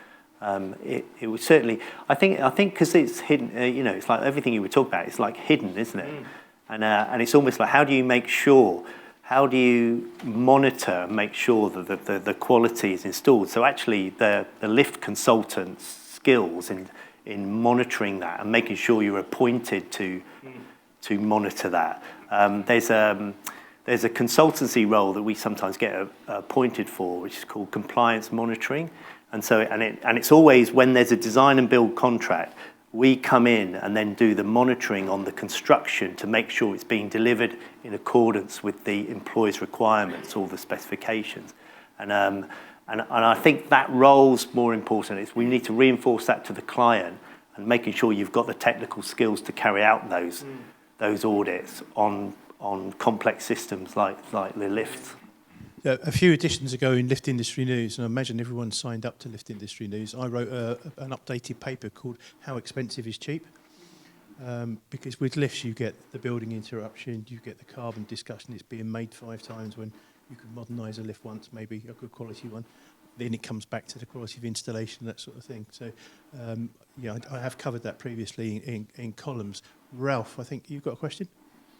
S2: It was certainly. I think because it's hidden. You know, it's like everything you were talking about. It's like hidden, isn't it? And it's almost like how do you monitor, make sure that the quality is installed? So actually, the lift consultant's skills in monitoring that and making sure you're appointed to monitor that. There's a consultancy role that we sometimes get appointed for, which is called compliance monitoring. And so, it's always when there's a design and build contract, we come in and then do the monitoring on the construction to make sure it's being delivered in accordance with the employer's requirements, all the specifications. And I think that role's more important. We need to reinforce that to the client and making sure you've got the technical skills to carry out those audits on complex systems like the lifts.
S1: A few editions ago in Lift Industry News, and I imagine everyone signed up to Lift Industry News, I wrote an updated paper called How Expensive is Cheap? Because with lifts you get the building interruption, you get the carbon discussion, it's being made 5 times when you could modernise a lift once, maybe a good quality one. Then it comes back to the quality of installation, that sort of thing. So, I have covered that previously in columns. Ralph, I think you've got a question?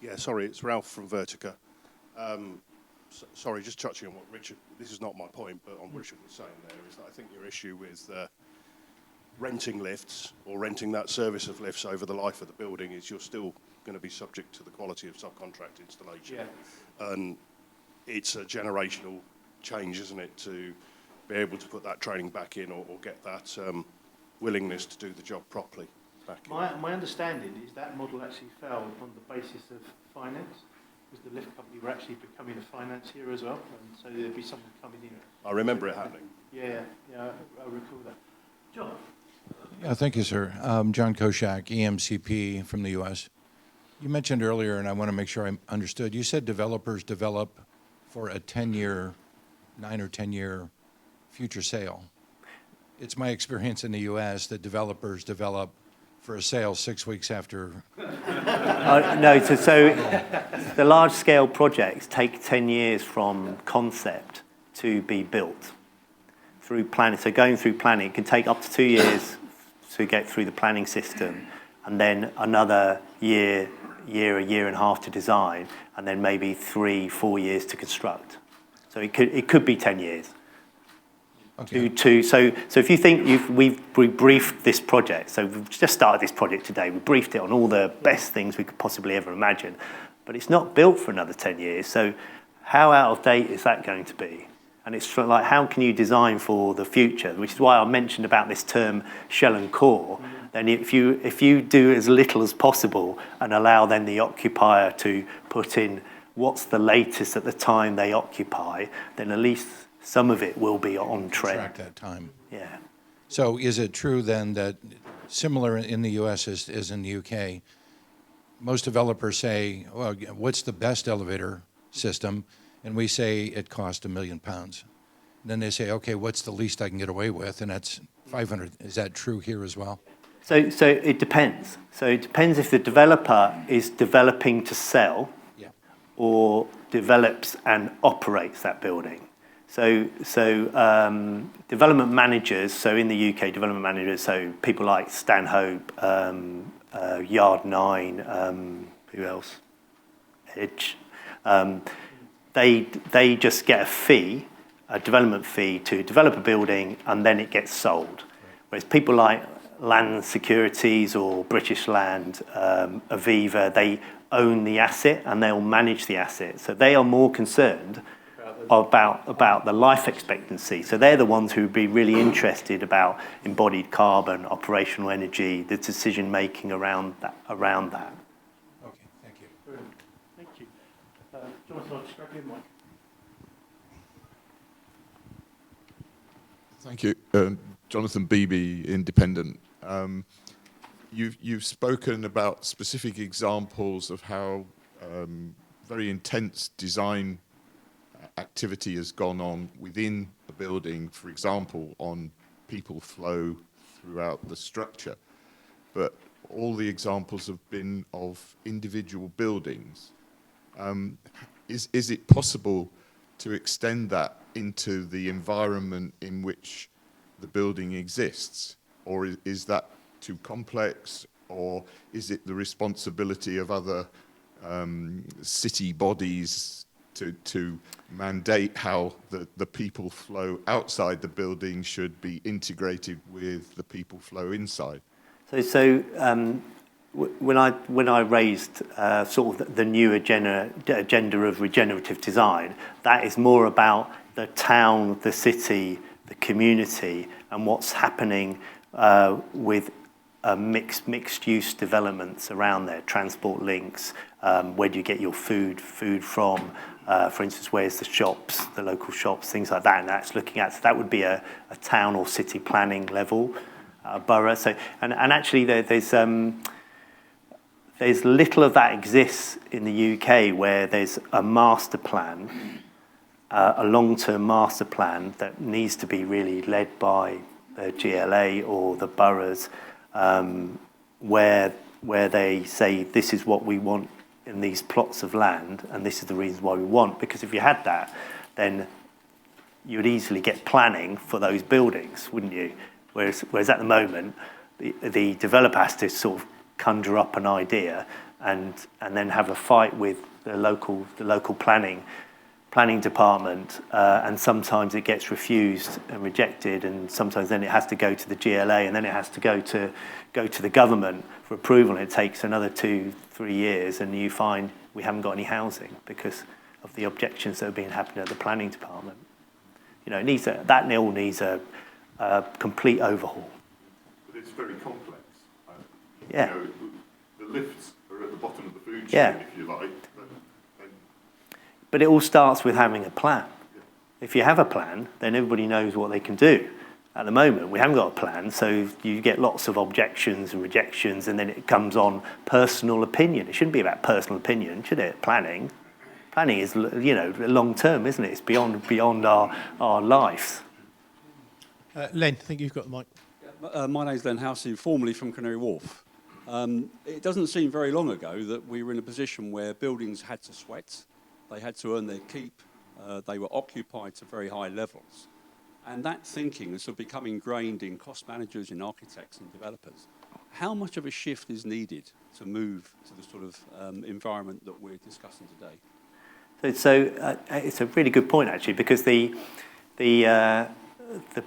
S8: Yeah, sorry, it's Ralph from Vertica. Sorry, just touching on what Richard, this is not my point, but on what Richard was saying there, is that I think your issue with renting lifts or renting that service of lifts over the life of the building is you're still going to be subject to the quality of subcontract installation. Yeah. And it's a generational change, isn't it, to be able to put that training back in or get that willingness to do the job properly back in.
S1: My understanding is that model actually fell on the basis of finance, because the lift company were actually becoming a financier as well, and so there'd be someone coming in.
S8: I remember it happening.
S1: Yeah, I recall that. John?
S5: Yeah, thank you, sir. John Koshak, EMCP from the U.S. You mentioned earlier, and I want to make sure I understood, you said developers develop for a 10-year, 9 or 10-year future sale. It's my experience in the U.S. that developers develop for a sale 6 weeks after.
S2: No, so the large-scale projects take 10 years from concept to be built through planning. So going through planning can take up to 2 years to get through the planning system, and then another year, a year and a half to design, and then maybe 3-4 years to construct. So it could be 10 years.
S5: Okay.
S2: So if you think we briefed this project, so we've just started this project today, we briefed it on all the best things we could possibly ever imagine, but it's not built for another 10 years, so how out of date is that going to be? And it's like, how can you design for the future? Which is why I mentioned about this term shell and core. Then if you do as little as possible and allow then the occupier to put in what's the latest at the time they occupy, then at least some of it will be on trend.
S5: Track that time.
S2: Yeah.
S5: So is it true then that similar in the U.S. as in the U.K., most developers say, well, what's the best elevator system? And we say it cost £1 million. Then they say, okay, what's the least I can get away with? And that's 500. Is that true here as well?
S2: So it depends. So it depends if the developer is developing to sell,
S5: Yeah.
S2: or develops and operates that building. So development managers, so in the UK, development managers, so people like Stanhope, Yard 9, who else? Edge. They just get a fee, a development fee to develop a building, and then it gets sold. Whereas people like Land Securities or British Land, Aviva, they own the asset and they'll manage the asset. So they are more concerned about the life expectancy. So they're the ones who would be really interested about embodied carbon, operational energy, the decision making around that.
S5: Okay, thank you.
S1: Brilliant. Thank you. Jonathan, I'll just grab your mic.
S9: Thank you. Jonathan Beebe, Independent. You've spoken about specific examples of how very intense design activity has gone on within a building, for example, on people flow throughout the structure. But all the examples have been of individual buildings. Is it possible to extend that into the environment in which the building exists? Or is that too complex? Or is it the responsibility of other city bodies to mandate how the people flow outside the building should be integrated with the people flow inside?
S2: When I raised sort of the new agenda of regenerative design, that is more about the town, the city, the community, and what's happening with mixed-use developments around there, transport links, where do you get your food from, for instance, where's the shops, the local shops, things like that, and that's looking at, so that would be a town or city planning level, borough. So, and actually there's little of that exists in the UK, where there's a master plan, a long-term master plan that needs to be really led by the GLA or the boroughs, where they say this is what we want in these plots of land, and this is the reasons why we want. Because if you had that, then you would easily get planning for those buildings, wouldn't you? Whereas at the moment, the developer has to sort of conjure up an idea and then have a fight with the local planning department, and sometimes it gets refused and rejected, and sometimes then it has to go to the GLA, and then it has to go to the government for approval, and it takes another 2-3 years, and you find we haven't got any housing because of the objections that have been happening at the planning department. You know, that all needs a complete overhaul.
S9: But it's very complex.
S2: Yeah.
S9: You know, the lifts are at the bottom of the food chain,
S2: Yeah.
S9: if you like.
S2: But it all starts with having a plan. If you have a plan, then everybody knows what they can do. At the moment, we haven't got a plan, so you get lots of objections and rejections, and then it comes on personal opinion. It shouldn't be about personal opinion, should it? Planning is, you know, long term, isn't it? It's beyond our lives.
S1: Len, I think you've got the mic.
S10: My name's Len Housey, formerly from Canary Wharf. It doesn't seem very long ago that we were in a position where buildings had to sweat, they had to earn their keep, they were occupied to very high levels. And that thinking has sort of become ingrained in cost managers, in architects and developers. How much of a shift is needed to move to the sort of environment that we're discussing today?
S2: So it's a really good point, actually, because the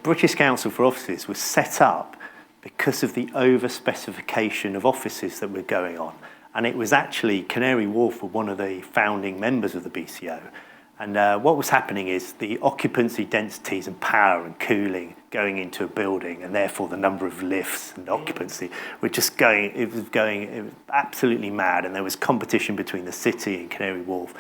S2: British Council for Offices was set up because of the over-specification of offices that were going on. And it was actually, Canary Wharf were one of the founding members of the BCO. And what was happening is the occupancy densities and power and cooling going into a building, and therefore the number of lifts and occupancy were just going, it was absolutely mad. And there was competition between the city and Canary Wharf.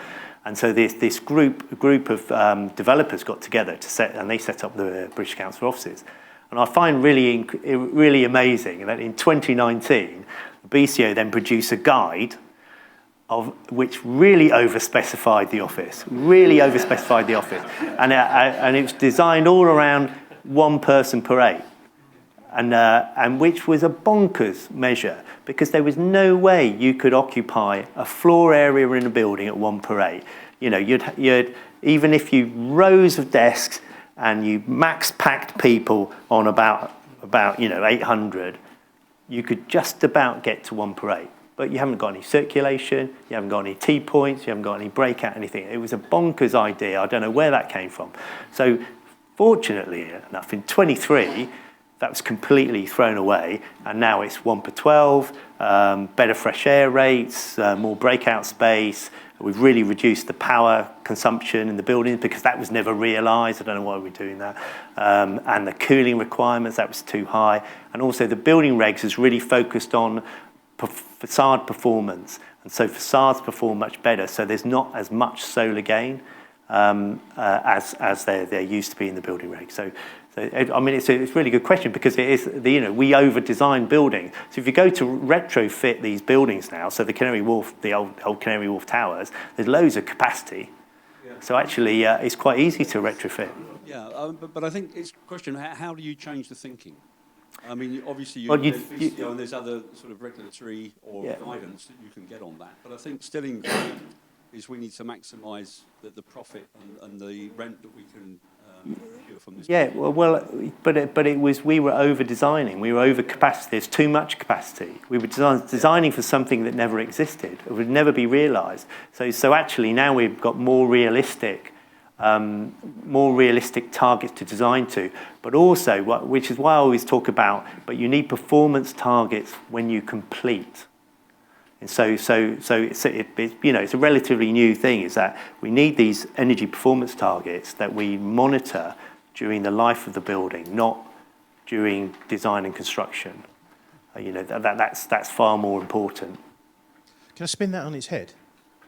S2: And so this group of developers got together and they set up the British Council for Offices. And I find really amazing that in 2019, the BCO then produced a guide which really overspecified the office, and it was designed all around one person per 8, and which was a bonkers measure, because there was no way you could occupy a floor area in a building at 1 per 8. You know, you'd even if you rows of desks and you max packed people on about 800, you could just about get to 1 per 8. But you haven't got any circulation, you haven't got any T points, you haven't got any breakout, anything. It was a bonkers idea. I don't know where that came from. So fortunately enough, in 23, that was completely thrown away, and now it's 1 per 12, better fresh air rates, more breakout space. We've really reduced the power consumption in the buildings because that was never realised. I don't know why we're doing that. And the cooling requirements, that was too high. And also the building regs has really focused on facade performance, and so facades perform much better, so there's not as much solar gain as there used to be in the building reg. So I mean, it's a really good question, because it is we over-design buildings. So if you go to retrofit these buildings now, so the old Canary Wharf towers, there's loads of capacity. Yeah. So actually, it's quite easy to retrofit.
S10: Yeah, but I think it's a question: how do you change the thinking? I mean, obviously, and there's other sort of regulatory or guidance that you can get on that. But I think still ingrained is we need to maximise the profit and the rent that we can procure from this.
S2: Yeah, but we were over-designing. We were over-capacity. There's too much capacity. We were designing for something that never existed. It would never be realised. So actually now we've got more realistic targets to design to, but also, which is why I always talk about, but you need performance targets when you complete. And so it's a relatively new thing, is that we need these energy performance targets that we monitor during the life of the building, not during design and construction. That's far more important.
S1: Can I spin that on its head?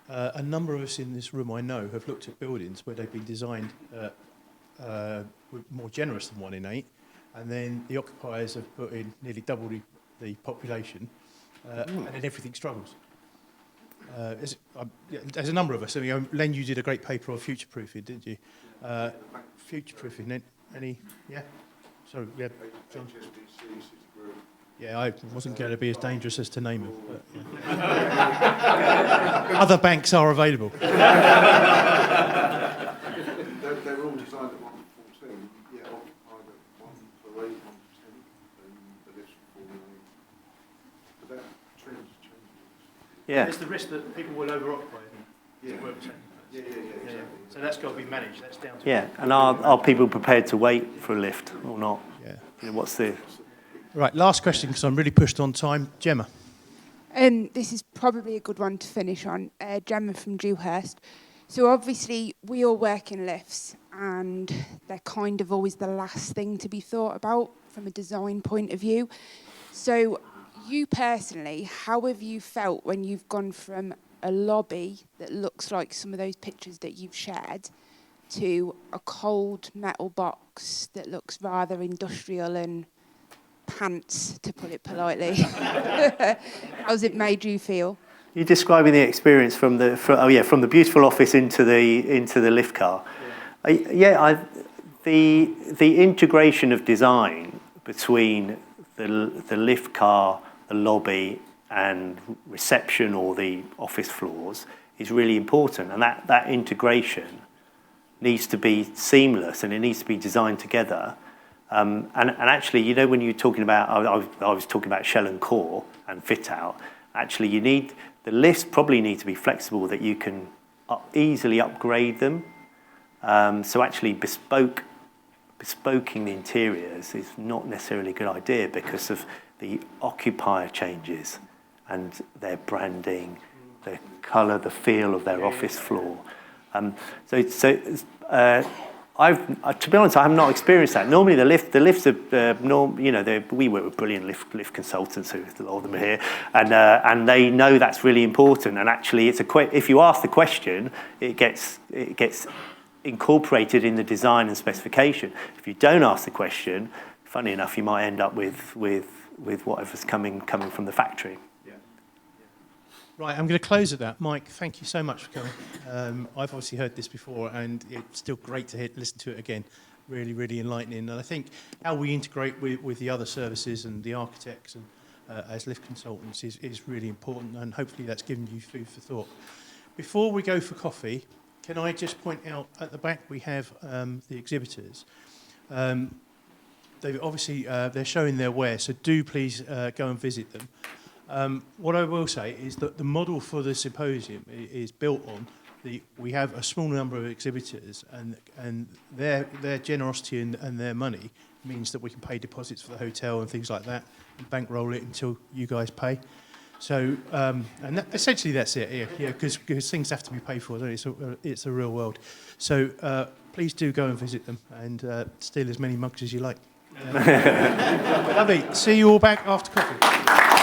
S1: A number of us in this room, I know, have looked at buildings where they've been designed more generous than 1 in 8, and then the occupiers have put in nearly double the population, and then everything struggles. There's a number of us. I mean, Len, you did a great paper on future-proofing, didn't you? Future-proofing. Any? Yeah. Sorry. Yeah. John. Yeah, I wasn't going to be as dangerous as to name them. But, yeah. Other banks are available.
S11: They were all designed at 1 to 14, yet occupied at 1 to 8, 1 to 10, and the lifts were 4 and 8. But that trend is changing.
S2: Yeah.
S1: There's the risk that people will over-occupy.
S11: Yeah. Exactly.
S1: So that's got to be managed. That's down to.
S2: Yeah, and are people prepared to wait for a lift or not?
S1: Yeah.
S2: What's the...
S1: Right, last question, because I'm really pushed on time. Gemma.
S12: This is probably a good one to finish on. Gemma from Dewhurst. So obviously we all work in lifts, and they're kind of always the last thing to be thought about from a design point of view. So you personally, how have you felt when you've gone from a lobby that looks like some of those pictures that you've shared to a cold metal box that looks rather industrial and pants, to put it politely? How's it made you feel?
S2: You're describing the experience from the beautiful office into the lift car. The integration of design between the lift car, the lobby, and reception or the office floors is really important, and that integration needs to be seamless and it needs to be designed together. And actually, you know, when you're talking about, I was talking about shell and core and fit out. Actually, the lifts probably need to be flexible that you can easily upgrade them. So actually, bespoking the interiors is not necessarily a good idea because of the occupier changes and their branding, the colour, the feel of their office floor. To be honest, I have not experienced that. Normally, the lifts are, we work with brilliant lift consultants, who a lot of them are here, and they know that's really important. And actually, if you ask the question, it gets incorporated in the design and specification. If you don't ask the question, funny enough, you might end up with whatever's coming from the factory.
S1: Right, I'm going to close at that. Mike, thank you so much for coming. I've obviously heard this before, and it's still great to listen to it again. Really, really enlightening. And I think how we integrate with the other services and the architects and as lift consultants is really important, and hopefully that's given you food for thought. Before we go for coffee, can I just point out at the back we have the exhibitors. They're showing their wares, so do please go and visit them. What I will say is that the model for the symposium is built on we have a small number of exhibitors, and their generosity and their money means that we can pay deposits for the hotel and things like that, and bankroll it until you guys pay. So, essentially that's it. Yeah, because things have to be paid for. It's a real world. So please do go and visit them and steal as many mugs as you like. Lovely. See you all back after coffee.